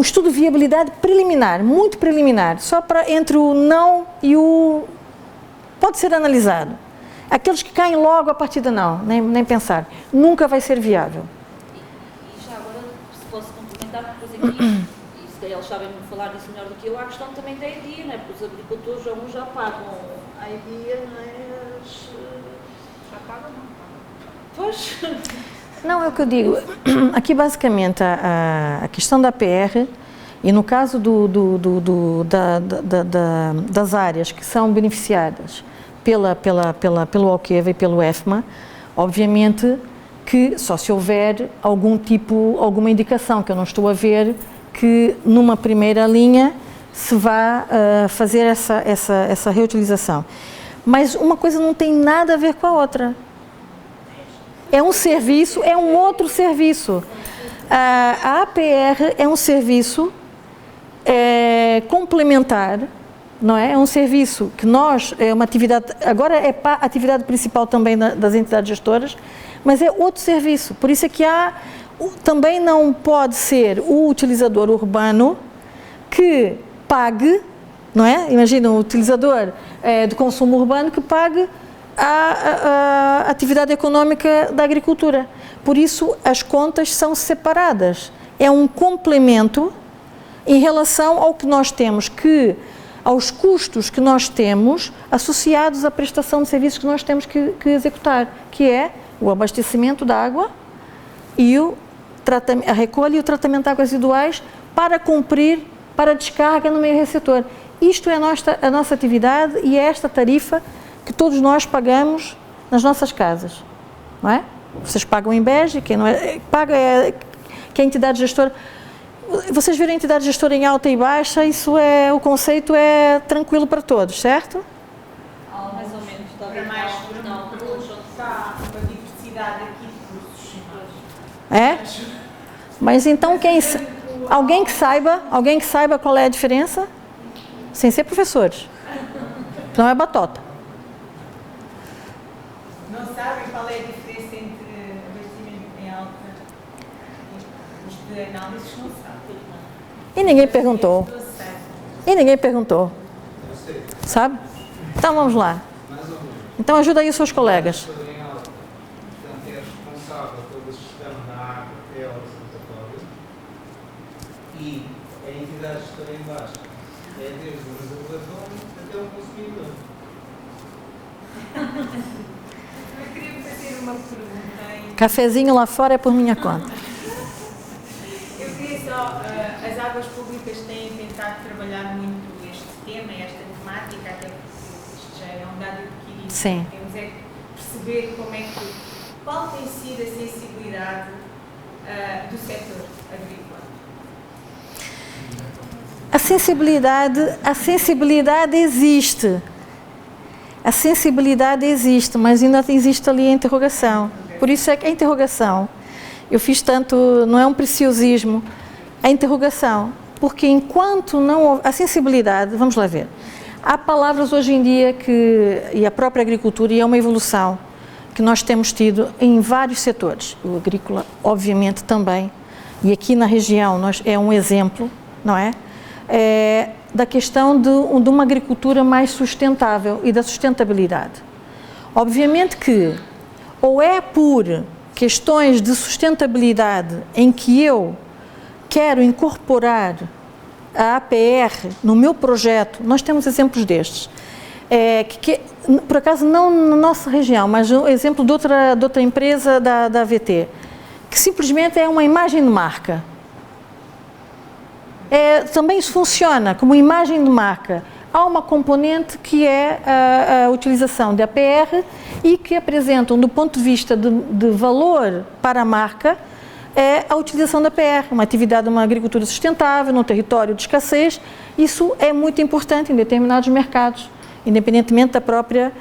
estudo de viabilidade preliminar, muito preliminar, só para entre o não e o pode ser analisado. Aqueles que caem logo a partir do não, nem pensar, nunca vai ser viável.
E já agora, se posso complementar, depois aqui, e se calhar eles sabem falar disso melhor do que eu, há a questão também da EDIA, não é? Porque os agricultores alguns já pagam a EDIA, não é? Já pagam, não? Pois.
Não, é o que eu digo. Aqui, basicamente, a questão da PR, e no caso das áreas que são beneficiadas pelo Alqueva e pelo EFMA, obviamente que só se houver alguma indicação, que eu não estou a ver que numa primeira linha se vá fazer essa reutilização. Mas uma coisa não tem nada a ver com a outra. É um serviço, é um outro serviço. A APR é um serviço complementar, não é? É um serviço que é uma atividade, agora é a atividade principal também das entidades gestoras, mas é outro serviço. Por isso é que também não pode ser o utilizador urbano que pague, não é? Imagina um utilizador de consumo urbano que pague a atividade económica da agricultura. Por isso, as contas são separadas. É um complemento em relação ao que nós temos aos custos que nós temos associados à prestação de serviços que nós temos que executar, que é o abastecimento da água e a recolha e o tratamento de águas residuais para a descarga no meio receptor. Isto é a nossa atividade e é esta tarifa que todos nós pagamos nas nossas casas, não é? Vocês pagam em BES, quem não paga que a entidade gestora. Vocês viram a entidade gestora em alta e baixa, o conceito é tranquilo para todos, certo?
Mais ou menos, talvez.
Para mais
Não,
está uma diversidade aqui de cursos.
É? Mas então alguém que saiba qual é a diferença? Sem ser professores. Não é batota.
Não sabem qual é a diferença entre investimento em alta e os de análises? Não sabem.
E ninguém perguntou. Sabe? Então vamos lá. Então ajuda aí os seus colegas.
Portanto, é responsável pela gestão da água até ao reservatório e a entidade gestora em baixo é desde o reservatório até o consumidor.
Eu queria fazer uma pergunta.
Cafezinho lá fora é por minha conta.
Eu queria só, as águas públicas têm tentado trabalhar muito este tema, esta temática, até porque isto já é um dado adquirido.
Sim.
Temos é perceber qual tem sido a sensibilidade do setor agrícola.
A sensibilidade existe. A sensibilidade existe, mas ainda existe ali a interrogação. Por isso é que a interrogação, eu fiz tanto, não é um preciosismo, a interrogação, porque enquanto não a sensibilidade, vamos lá ver, há palavras hoje em dia e a própria agricultura, e é uma evolução que nós temos tido em vários setores, o agrícola obviamente também, e aqui na região é um exemplo, não é? Da questão de uma agricultura mais sustentável e da sustentabilidade. Obviamente que ou é por questões de sustentabilidade em que eu quero incorporar a APR, no meu projeto, nós temos exemplos destes, por acaso não na nossa região, mas um exemplo de outra empresa da AVT, que simplesmente é uma imagem de marca. Também isso funciona como imagem de marca. Há uma componente que é a utilização de APR e que apresentam, do ponto de vista de valor para a marca, a utilização da APR, uma atividade de uma agricultura sustentável, num território de escassez. Isso é muito importante em determinados mercados, independentemente da própria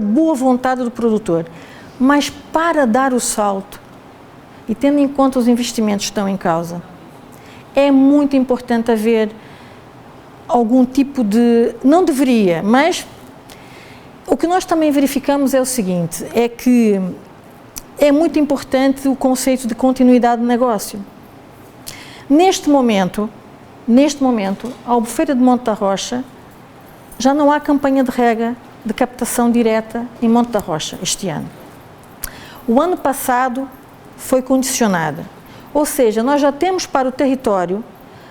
boa vontade do produtor. Mas para dar o salto, e tendo em conta os investimentos que estão em causa, é muito importante haver algum tipo de... Não deveria, mas o que nós também verificamos é o seguinte, é que é muito importante o conceito de continuidade de negócio. Neste momento, a Albufeira de Monte da Rocha, já não há campanha de rega de captação direta em Monte da Rocha este ano. O ano passado foi condicionada, ou seja, nós já temos para o território,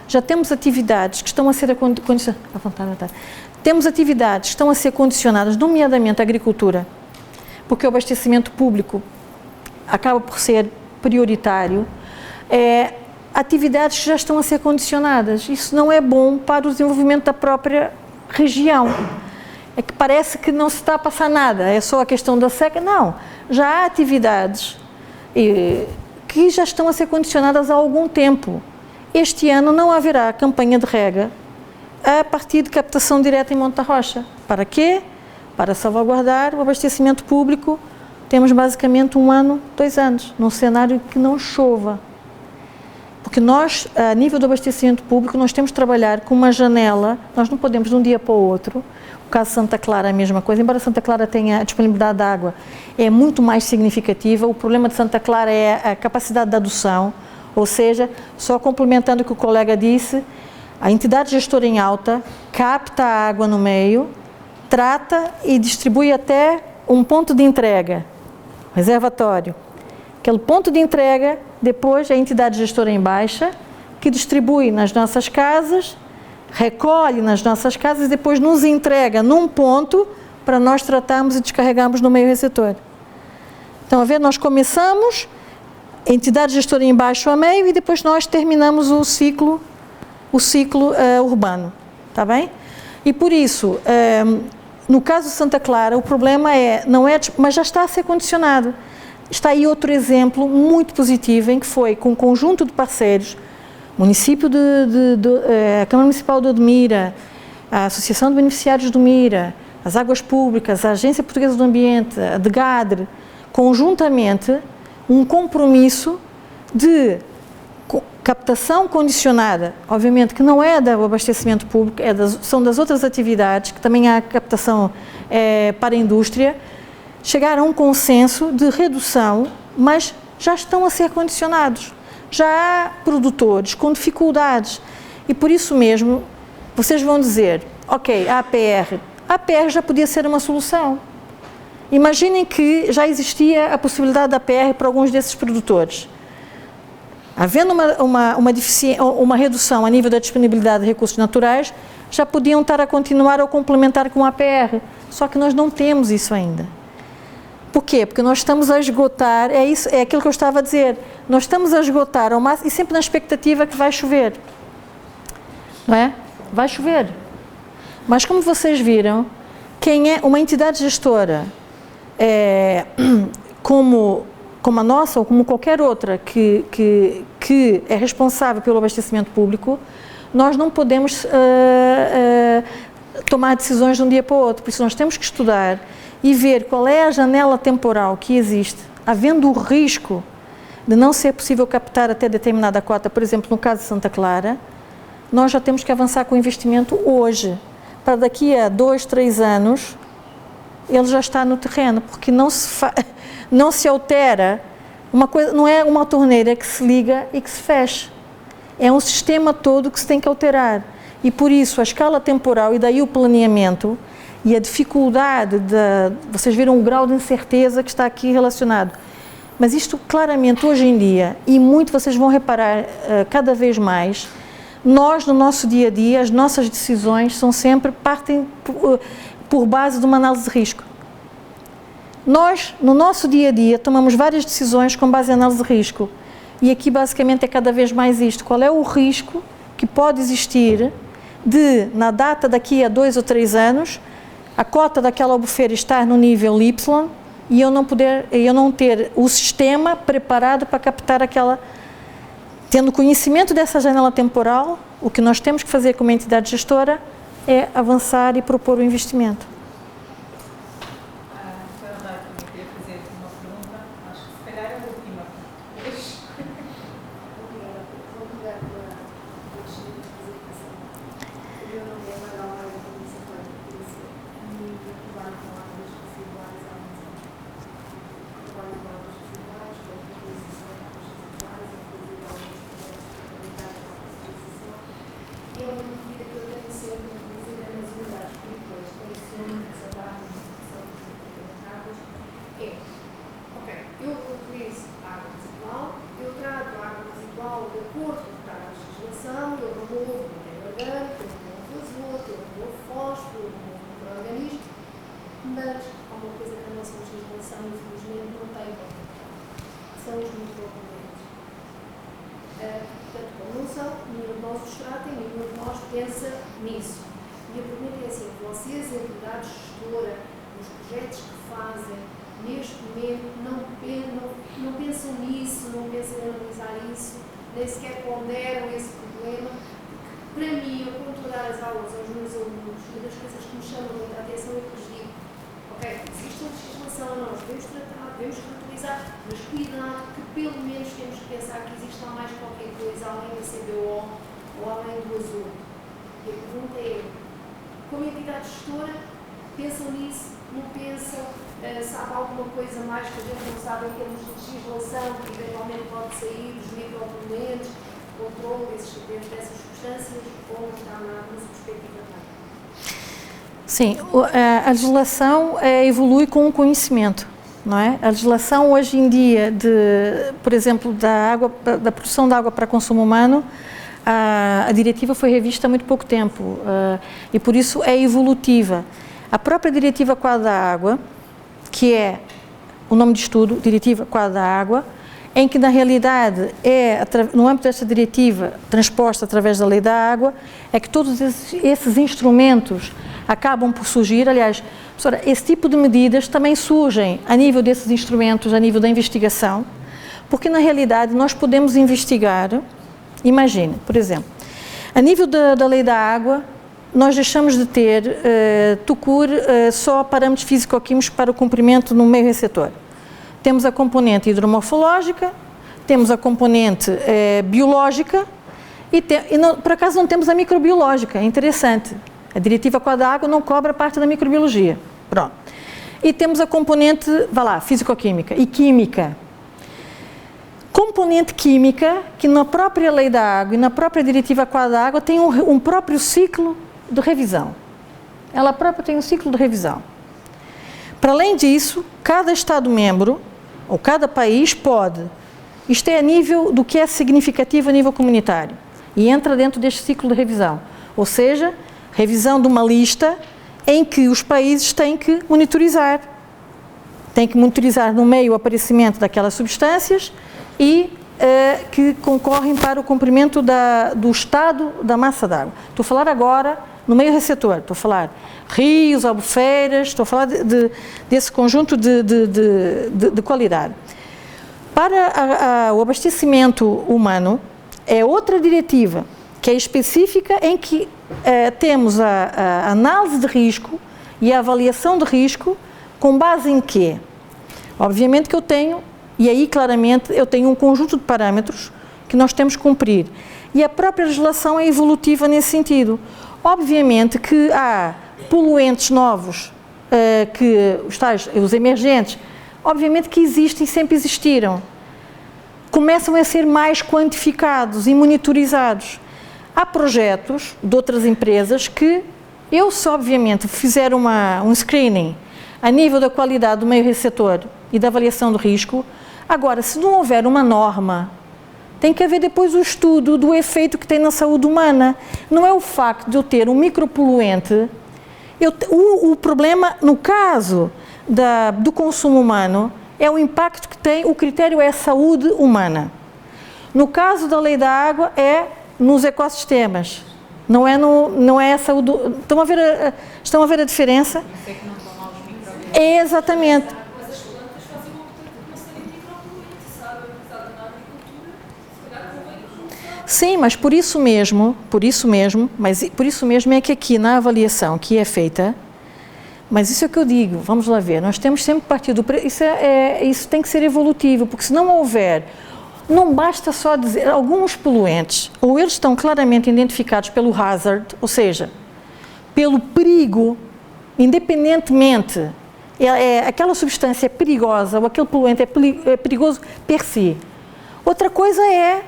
já temos atividades que estão a ser condicionadas. Temos atividades que estão a ser condicionadas, nomeadamente a agricultura, porque o abastecimento público acaba por ser prioritário, atividades que já estão a ser condicionadas. Isso não é bom para o desenvolvimento da própria região. É que parece que não se está a passar nada, é só a questão da seca. Não, já há atividades que já estão a ser condicionadas há algum tempo. Este ano não haverá campanha de rega a partir de captação direta em Monte da Rocha. Para quê? Para salvaguardar o abastecimento público. Temos basicamente 1 ano, 2 anos, num cenário que não chova. Porque nós, a nível do abastecimento público, nós temos de trabalhar com uma janela, nós não podemos de um dia para o outro. O caso de Santa Clara é a mesma coisa, embora Santa Clara tenha a disponibilidade de água, é muito mais significativa. O problema de Santa Clara é a capacidade de adução, ou seja, só complementando o que o colega disse, a entidade gestora em alta capta a água no meio, trata e distribui até um ponto de entrega, reservatório. Aquele ponto de entrega, depois a entidade gestora em baixa, que distribui nas nossas casas, recolhe nas nossas casas e depois nos entrega num ponto para nós tratarmos e descarregarmos no meio receptor. Então, a ver, nós começamos, a entidade gestora em baixo a meio e depois nós terminamos o ciclo urbano, tá bem? E por isso, no caso de Santa Clara, o problema mas já está a ser condicionado. Está aí outro exemplo muito positivo em que foi com um conjunto de parceiros, município a Câmara Municipal de Odmira, a Associação de Beneficiários de Odmira, as Águas Públicas, a Agência Portuguesa do Ambiente, a DEGADRE, conjuntamente um compromisso de captação condicionada, obviamente que não é do abastecimento público, são das outras atividades, que também há captação para a indústria, chegar a um consenso de redução, mas já estão a ser condicionados. Já há produtores com dificuldades e por isso mesmo vocês vão dizer, ok, a APR já podia ser uma solução. Imaginem que já existia a possibilidade da APR para alguns desses produtores. Havendo uma redução a nível da disponibilidade de recursos naturais, já podiam estar a continuar ou complementar com a APR. Só que nós não temos isso ainda. Por quê? Porque nós estamos a esgotar, é aquilo que eu estava a dizer, nós estamos a esgotar ao máximo e sempre na expectativa que vai chover. Não é? Vai chover. Mas como vocês viram, quem é uma entidade gestora, como a nossa ou como qualquer outra que é responsável pelo abastecimento público, nós não podemos tomar decisões de um dia para o outro. Por isso nós temos que estudar e ver qual é a janela temporal que existe, havendo o risco de não ser possível captar até determinada cota. Por exemplo, no caso de Santa Clara, nós já temos que avançar com o investimento hoje, para daqui a 2, 3 anos, ele já está no terreno, porque não se altera, uma coisa, não é uma torneira que se liga e que se fecha, é um sistema todo que se tem que alterar. E por isso a escala temporal e daí o planeamento e a dificuldade vocês viram o grau de incerteza que está aqui relacionado. Mas isto claramente hoje em dia, e muito vocês vão reparar cada vez mais, nós, no nosso dia a dia, as nossas decisões partem por base de uma análise de risco. Nós, no nosso dia a dia, tomamos várias decisões com base em análise de risco. E aqui, basicamente, é cada vez mais isto. Qual é o risco que pode existir de, na data daqui a 2 ou 3 anos, a cota daquela albufeira estar no nível Y e eu não ter o sistema preparado para captar aquela... Tendo conhecimento dessa janela temporal, o que nós temos que fazer como entidade gestora é avançar e propor o investimento.
Eu queria fazer uma pergunta, acho que se calhar é a última.
Vou pegar pela descentralização. O meu nome é Maria Almeida, Polícia Clara de Polícia, e trabalho com águas residuais há muitos anos. Trabalho com águas residuais, com a utilização de águas residuais, inclusive alguns projetos de qualidade para a utilização. E é uma medida que eu tenho sempre, inclusive nas unidades agrícolas, tenho sempre que se dá uma instituição de águas. Ok, eu utilizo água residual, eu trato a água residual de acordo com a legislação, eu removo o material orgânico, eu removo o azoto, eu removo o fósforo, eu removo o micro-organismo, mas há uma coisa que a nossa legislação, infelizmente, não tem contemplado, são os micro-organismos. Portanto, como não são, nenhum de nós os trata e nenhum de nós pensa nisso. E a pergunta é assim, vocês, a entidade gestora, os projetos que fazem, neste momento, não pensam nisso, não pensam em analisar isso, nem sequer ponderam esse problema, porque, para mim, eu controlar as aulas aos meus alunos, uma das coisas que me chamam muita atenção é que lhes digo, ok, existe uma legislação, nós devemos tratar, devemos reutilizar, mas cuidado que pelo menos temos que pensar que existe lá mais qualquer coisa além da CBO ou além do azoto. E a pergunta é, como entidade gestora, pensam nisso, não pensam, sabe alguma coisa mais que a gente não sabe em termos de legislação que eventualmente pode sair dos micropoluentes, controle dessas substâncias, ou não está na sua perspectiva também?
Sim, a legislação evolui com o conhecimento, não é? A legislação hoje em dia, por exemplo, da produção de água para consumo humano, a diretiva foi revista há muito pouco tempo e por isso é evolutiva. A própria Diretiva Quadro da Água, que é o nome de estudo, Diretiva Quadro da Água, em que na realidade no âmbito desta diretiva, transposta através da Lei da Água, é que todos esses instrumentos acabam por surgir. Aliás, professora, esse tipo de medidas também surgem a nível desses instrumentos, a nível da investigação, porque na realidade nós podemos investigar, imagine, por exemplo, a nível da Lei da Água, nós deixamos de ter, só parâmetros físico-químicos para o cumprimento no meio receptor. Temos a componente hidromorfológica, temos a componente biológica e por acaso não temos a microbiológica, é interessante. A Diretiva Quadro da Água não cobre a parte da microbiologia. Pronto. E temos a componente, físico-química e química. Componente química, que na própria Lei da Água e na própria Diretiva Quadro da Água tem um próprio ciclo de revisão. Ela própria tem um ciclo de revisão. Para além disso, cada Estado-membro, ou cada país pode, isto é a nível do que é significativo a nível comunitário, e entra dentro deste ciclo de revisão. Ou seja, revisão de uma lista em que os países têm que monitorizar. Têm que monitorizar no meio o aparecimento daquelas substâncias e que concorrem para o cumprimento do estado da massa d'água. Estou a falar agora no meio receptor, estou a falar rios, albufeiras, estou a falar desse conjunto de qualidade. Para o abastecimento humano, é outra diretiva que é específica em que temos a análise de risco e a avaliação de risco com base em quê? Obviamente que eu tenho, e aí claramente eu tenho um conjunto de parâmetros que nós temos que cumprir. E a própria legislação é evolutiva nesse sentido. Obviamente que há poluentes novos, os emergentes, obviamente que existem e sempre existiram. Começam a ser mais quantificados e monitorizados. Há projetos de outras empresas que, se obviamente fizer um screening a nível da qualidade do meio receptor e da avaliação do risco, agora, se não houver uma norma Tem que haver depois o estudo do efeito que tem na saúde humana. Não é o facto de eu ter um micropoluente. O problema, no caso do consumo humano, é o impacto que tem, o critério é a saúde humana. No caso da lei da água, é nos ecossistemas. Não é a saúde. Estão a ver a diferença? É exatamente.
Mas as plantas fazem uma série de micropoluentes, sabe? Apesar da agricultura, se calhar convém.
Sim, mas por isso mesmo é que aqui na avaliação que é feita, mas isso é o que eu digo, vamos lá ver, nós temos sempre partido, isso tem que ser evolutivo, porque se não houver, não basta só dizer, alguns poluentes, ou eles estão claramente identificados pelo hazard, ou seja, pelo perigo, independentemente, aquela substância é perigosa, ou aquele poluente é perigoso per si. Outra coisa é,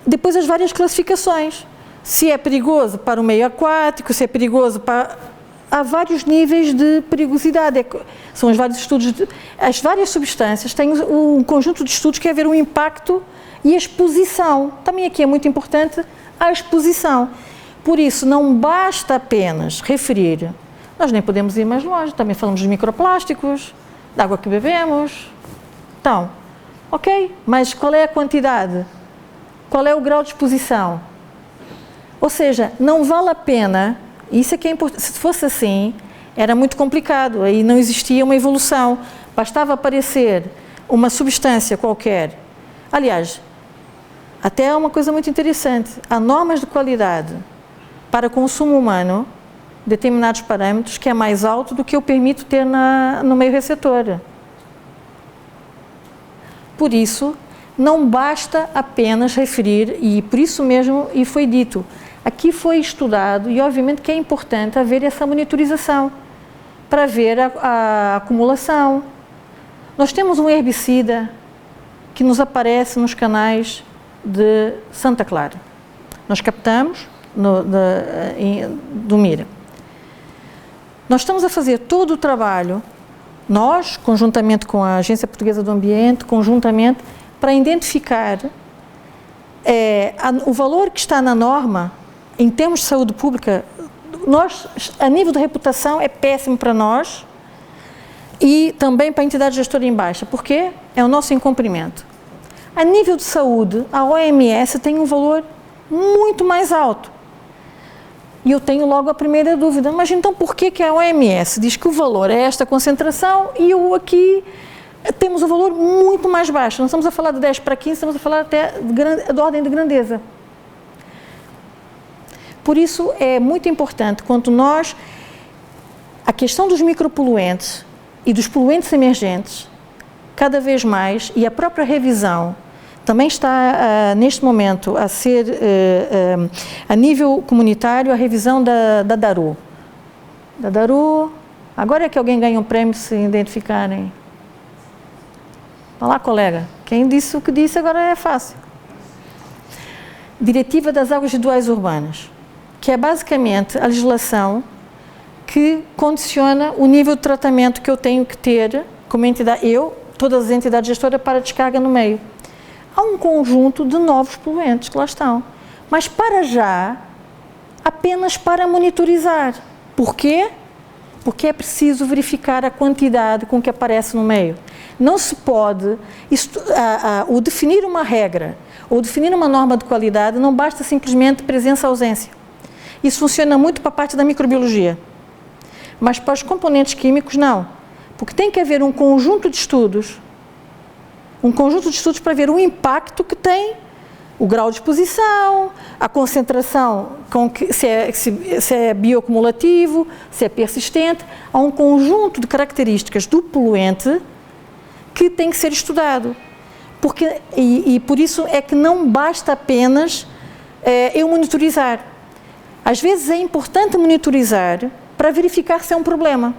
depois as várias classificações, se é perigoso para o meio aquático, se é perigoso para... Há vários níveis de perigosidade, são os vários estudos, as várias substâncias têm um conjunto de estudos que é ver o impacto e a exposição. Também aqui é muito importante a exposição. Por isso, não basta apenas referir, nós nem podemos ir mais longe, também falamos dos microplásticos, da água que bebemos. Então, ok, mas qual é a quantidade? Qual é o grau de exposição? Ou seja, não vale a pena... Isso é que é importante. Se fosse assim, era muito complicado, aí não existia uma evolução. Bastava aparecer uma substância qualquer. Aliás, até é uma coisa muito interessante. Há normas de qualidade para consumo humano, determinados parâmetros, que é mais alto do que eu permito ter no meio receptor. Por isso, não basta apenas referir, e por isso mesmo, e foi dito, aqui foi estudado, e obviamente que é importante haver essa monitorização, para ver a acumulação. Nós temos um herbicida que nos aparece nos canais de Santa Clara. Nós captamos do Mira. Nós estamos a fazer todo o trabalho, nós, conjuntamente com a Agência Portuguesa do Ambiente, conjuntamente, para identificar o valor que está na norma. Em termos de saúde pública, nós, a nível de reputação, é péssimo para nós e também para a entidade gestora em baixa. Por quê? É o nosso incumprimento. A nível de saúde, a OMS tem um valor muito mais alto. E eu tenho logo a primeira dúvida, mas então por que a OMS diz que o valor é esta concentração e eu aqui temos um valor muito mais baixo? Não estamos a falar de 10 para 15, estamos a falar até de ordem de grandeza. Por isso é muito importante, quando a questão dos micropoluentes e dos poluentes emergentes, cada vez mais, e a própria revisão, também está neste momento a ser, a nível comunitário, a revisão da DARU. Da DARU, agora é que alguém ganha um prêmio se identificarem. Olá, colega, quem disse o que disse agora é fácil. Diretiva das Águas Residuais Urbanas, que é basicamente a legislação que condiciona o nível de tratamento que eu tenho que ter como entidade, todas as entidades gestoras, para descarga no meio. Há um conjunto de novos poluentes que lá estão, mas para já, apenas para monitorizar. Por quê? Porque é preciso verificar a quantidade com que aparece no meio. Não se pode, o definir uma regra ou definir uma norma de qualidade, não basta simplesmente presença-ausência. Isso funciona muito para a parte da microbiologia, mas para os componentes químicos não, porque tem que haver um conjunto de estudos para ver o impacto que tem, o grau de exposição, a concentração, se é bioacumulativo, se é persistente. Há um conjunto de características do poluente que tem que ser estudado, e por isso é que não basta apenas eu monitorizar. Às vezes é importante monitorizar para verificar se é um problema.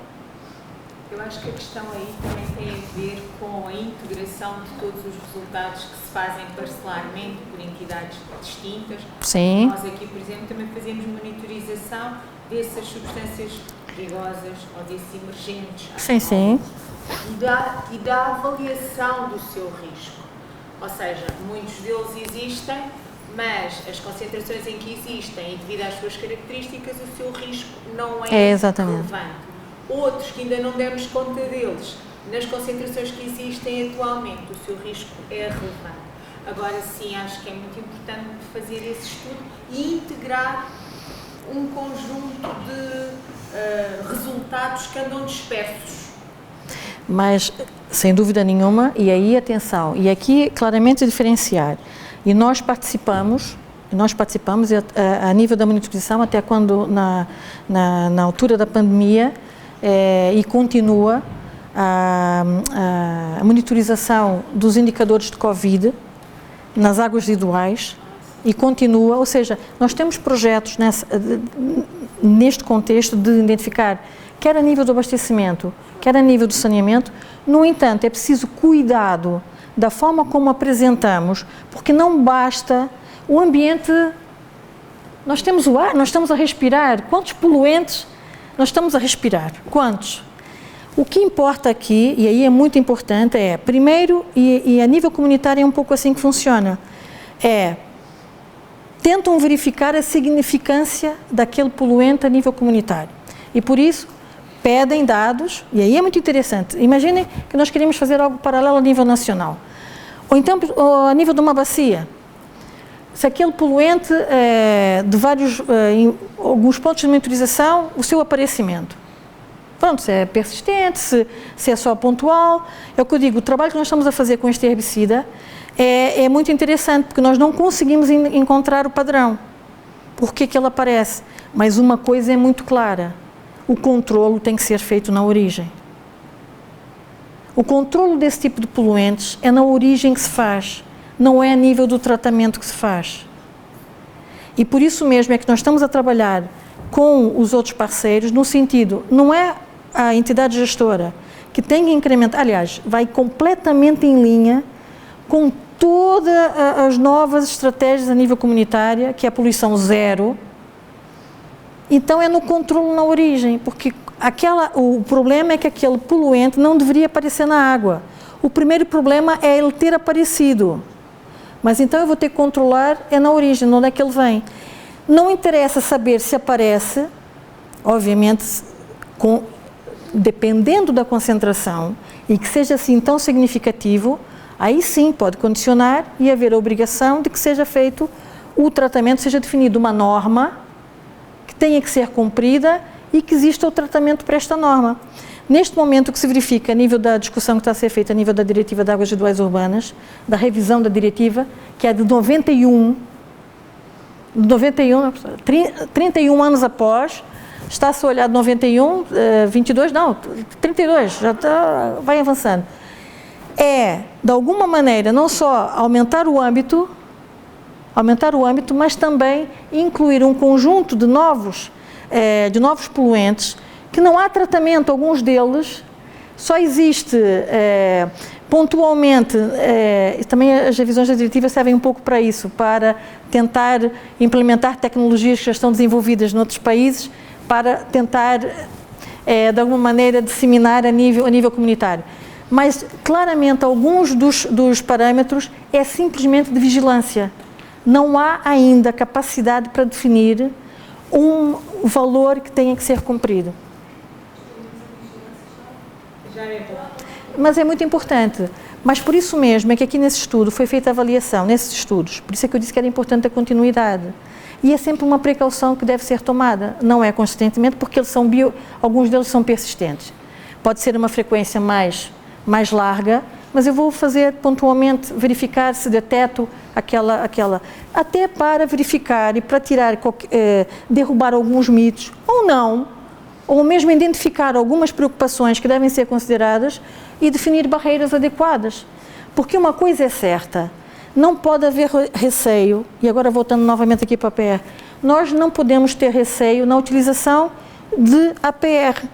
Eu acho que a questão aí também tem a ver com a integração de todos os resultados que se fazem parcelarmente por entidades distintas.
Sim.
Nós aqui, por exemplo, também fazemos monitorização dessas substâncias perigosas ou desses emergentes.
Sim, sim.
E da avaliação do seu risco. Ou seja, muitos deles existem, mas as concentrações em que existem, e devido às suas características, o seu risco não é
exatamente
relevante. Outros que ainda não demos conta deles, nas concentrações que existem atualmente, o seu risco é relevante. Agora sim, acho que é muito importante fazer esse estudo e integrar um conjunto de resultados que andam dispersos.
Mas, sem dúvida nenhuma, e aí atenção, e aqui claramente diferenciar, e nós participamos a nível da monitorização, até quando na altura da pandemia, e continua a monitorização dos indicadores de Covid nas águas residuais, e continua, ou seja, nós temos projetos neste contexto de identificar, quer a nível do abastecimento, quer a nível do saneamento. No entanto, é preciso cuidado da forma como apresentamos, porque não basta o ambiente, nós temos o ar, nós estamos a respirar, quantos poluentes nós estamos a respirar? Quantos? O que importa aqui, e aí é muito importante, primeiro, e a nível comunitário é um pouco assim que funciona, tentam verificar a significância daquele poluente a nível comunitário. E por isso, pedem dados, e aí é muito interessante. Imaginem que nós queremos fazer algo paralelo a nível nacional. Ou então, a nível de uma bacia. Se aquele poluente, de em alguns pontos de monitorização, o seu aparecimento. Pronto, se é persistente, se é só pontual. É o que eu digo, o trabalho que nós estamos a fazer com este herbicida é muito interessante, porque nós não conseguimos encontrar o padrão. Por que ele aparece? Mas uma coisa é muito clara, o controlo tem que ser feito na origem. O controlo desse tipo de poluentes é na origem que se faz, não é a nível do tratamento que se faz. E por isso mesmo é que nós estamos a trabalhar com os outros parceiros, no sentido, não é a entidade gestora que tem que incrementar, aliás, vai completamente em linha com todas as novas estratégias a nível comunitário, que é a poluição zero. Então é no controle na origem, porque o problema é que aquele poluente não deveria aparecer na água. O primeiro problema é ele ter aparecido. Mas então eu vou ter que controlar na origem, onde é que ele vem. Não interessa saber se aparece, obviamente, dependendo da concentração, e que seja assim tão significativo, aí sim pode condicionar e haver a obrigação de que seja feito o tratamento, seja definido uma norma que tenha que ser cumprida e que exista o tratamento para esta norma. Neste momento, o que se verifica a nível da discussão que está a ser feita a nível da Diretiva de Águas Residuais Urbanas, da revisão da diretiva, que é de 31 anos após, está-se a olhar de 91, 22, não, 32, já vai avançando. De alguma maneira, não só aumentar o âmbito, mas também incluir um conjunto de novos poluentes, que não há tratamento, alguns deles, só existe pontualmente, também as revisões da diretiva servem um pouco para isso, para tentar implementar tecnologias que já estão desenvolvidas noutros países, para tentar, de alguma maneira, disseminar a nível comunitário. Mas, claramente, alguns dos parâmetros é simplesmente de vigilância. Não há ainda capacidade para definir um valor que tenha que ser cumprido. Mas é muito importante. Mas por isso mesmo é que aqui nesse estudo foi feita a avaliação, nesses estudos. Por isso é que eu disse que era importante a continuidade. E é sempre uma precaução que deve ser tomada. Não é consistentemente, porque alguns deles são persistentes. Pode ser uma frequência mais larga, mas eu vou fazer pontualmente, verificar se deteto aquela até para verificar e para tirar, derrubar alguns mitos, ou não, ou mesmo identificar algumas preocupações que devem ser consideradas e definir barreiras adequadas. Porque uma coisa é certa, não pode haver receio, e agora voltando novamente aqui para a PR, nós não podemos ter receio na utilização de APR.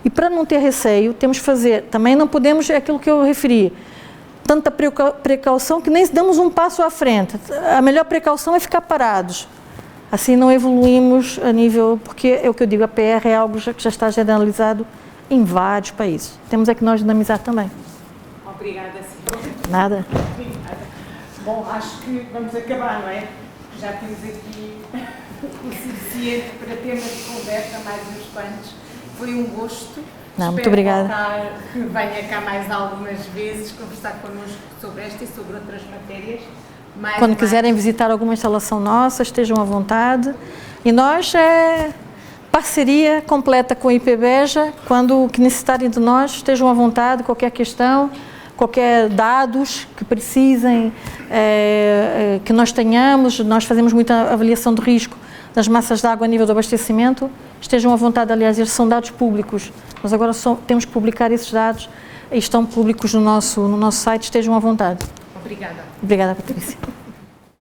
E para não ter receio, temos que fazer, também não podemos, é aquilo que eu referi, tanta precaução que nem damos um passo à frente. A melhor precaução é ficar parados. Assim não evoluímos a nível, porque é o que eu digo, a PR é algo que já está generalizado em vários países. Temos é que nós dinamizar também.
Obrigada, Silvia.
Nada.
Obrigada. Bom, acho que vamos acabar, não é? Já temos aqui o suficiente para temas de conversa, mais uns quantos. Foi um gosto.
Não, muito
Espero
obrigada.
Que venha cá mais algumas vezes conversar connosco sobre esta e sobre outras matérias.
Quando quiserem visitar alguma instalação nossa, estejam à vontade. E nós, parceria completa com a IP Beja. Quando que necessitarem de nós, estejam à vontade, qualquer questão, qualquer dados que precisem, que nós tenhamos. Nós fazemos muita avaliação de risco das massas de água a nível do abastecimento. Estejam à vontade, aliás, eles são dados públicos. Nós agora temos que publicar esses dados e estão públicos no nosso site. Estejam à vontade.
Obrigada.
Obrigada, Patrícia.